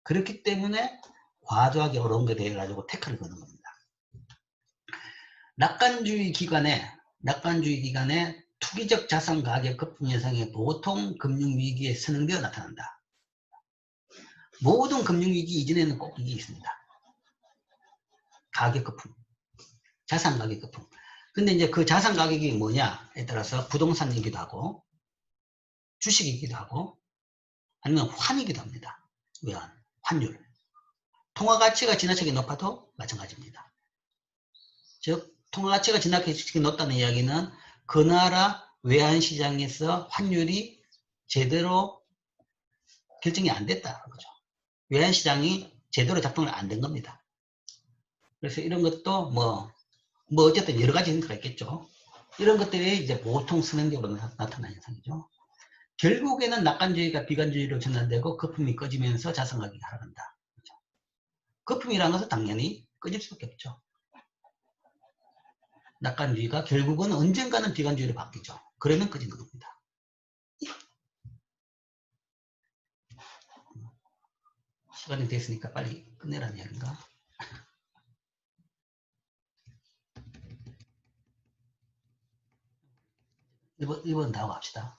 그렇기 때문에 과도하게 어려운 것에 대해 가지고 태클을 거는 겁니다. 낙관주의 기간에 투기적 자산 가격 거품 현상이 보통 금융위기에 선행되어 나타난다. 모든 금융위기 이전에는 꼭 이게 있습니다. 가격 거품, 자산 가격 거품. 근데 이제 그 자산 가격이 뭐냐에 따라서 부동산이기도 하고 주식이기도 하고 아니면 환이기도 합니다. 외환, 환율. 통화 가치가 지나치게 높아도 마찬가지입니다. 즉 통화 가치가 지나치게 높다는 이야기는 그 나라 외환 시장에서 환율이 제대로 결정이 안 됐다는 거죠. 외환 시장이 제대로 작동을 안 된 겁니다. 그래서 이런 것도 뭐 어쨌든 여러 가지 힌트가 있겠죠. 이런 것들이 이제 보통 선행적으로 나타나는 현상이죠. 결국에는 낙관주의가 비관주의로 전환되고 거품이 꺼지면서 자산 가격이 하락한다. 그렇죠? 거품이라는 것은 당연히 꺼질 수밖에 없죠. 낙관주의가 결국은 언젠가는 비관주의로 바뀌죠. 그러면 꺼지는 겁니다. 시간이 됐으니까 빨리 끝내라는 이야기인가? 1번 다 하고 갑시다.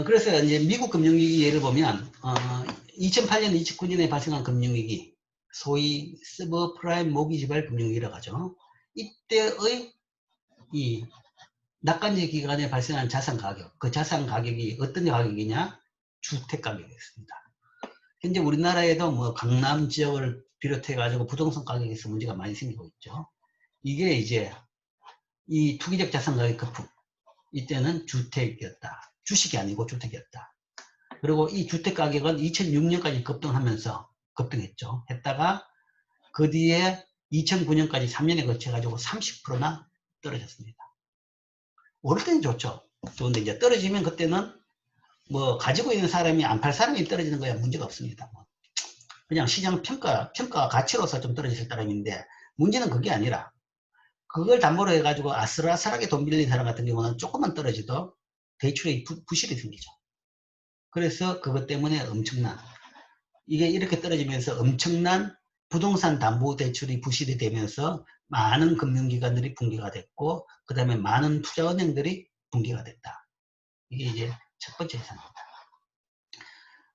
그래서 이제 미국 금융위기 예를 보면 2008년, 2009년에 발생한 금융위기, 소위 서브프라임 모기지발 금융위기라고 하죠. 이때의 이 낙관제 기간에 발생한 자산 가격, 그 자산 가격이 어떤 가격이냐? 주택 가격이었습니다. 현재 우리나라에도 뭐 강남 지역을 비롯해 가지고 부동산 가격에서 문제가 많이 생기고 있죠. 이게 이제 이 투기적 자산 가격 거품, 이때는 주택이었다. 주식이 아니고 주택이었다. 그리고 이 주택 가격은 2006년까지 급등했죠. 했다가 그 뒤에 2009년까지 3년에 거쳐 가지고 30%나 떨어졌습니다. 오를 때는 좋죠. 좋은데 이제 떨어지면 그때는 뭐 가지고 있는 사람이 안 팔 사람이 떨어지는 거야 문제가 없습니다. 그냥 시장 평가 가치로서 좀 떨어질 따름인데 문제는 그게 아니라 그걸 담보로 해가지고 아슬아슬하게 돈 빌린 사람 같은 경우는 조금만 떨어지도 대출에 부실이 생기죠. 그래서 그것 때문에 이게 이렇게 떨어지면서 엄청난 부동산 담보 대출이 부실이 되면서 많은 금융기관들이 붕괴가 됐고, 그 다음에 많은 투자은행들이 붕괴가 됐다. 이게 이제 첫 번째 현상입니다.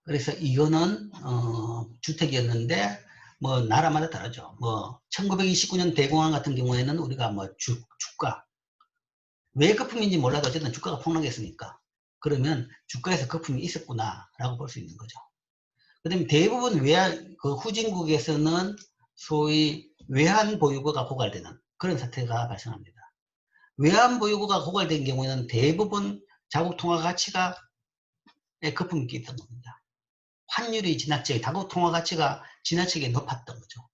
그래서 이거는 주택이었는데 뭐 나라마다 다르죠. 뭐 1929년 대공황 같은 경우에는 우리가 뭐 주가 왜 거품인지 몰라도 어쨌든 주가가 폭락했으니까 그러면 주가에서 거품이 있었구나라고 볼 수 있는 거죠. 그 다음에 대부분 그 후진국에서는 소위 외환 보유고가 고갈되는 그런 사태가 발생합니다. 외환 보유고가 고갈된 경우에는 대부분 자국 통화 가치가 거품이 있던 겁니다. 환율이 지나치게 자국 통화 가치가 지나치게 높았던 거죠.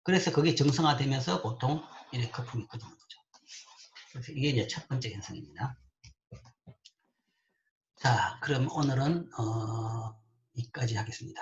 그래서 그게 정상화되면서 보통 이렇게 거품이 꺼지는 거죠. 그래서 이게 이제 첫 번째 현상입니다. 자, 그럼 오늘은 여기까지 하겠습니다.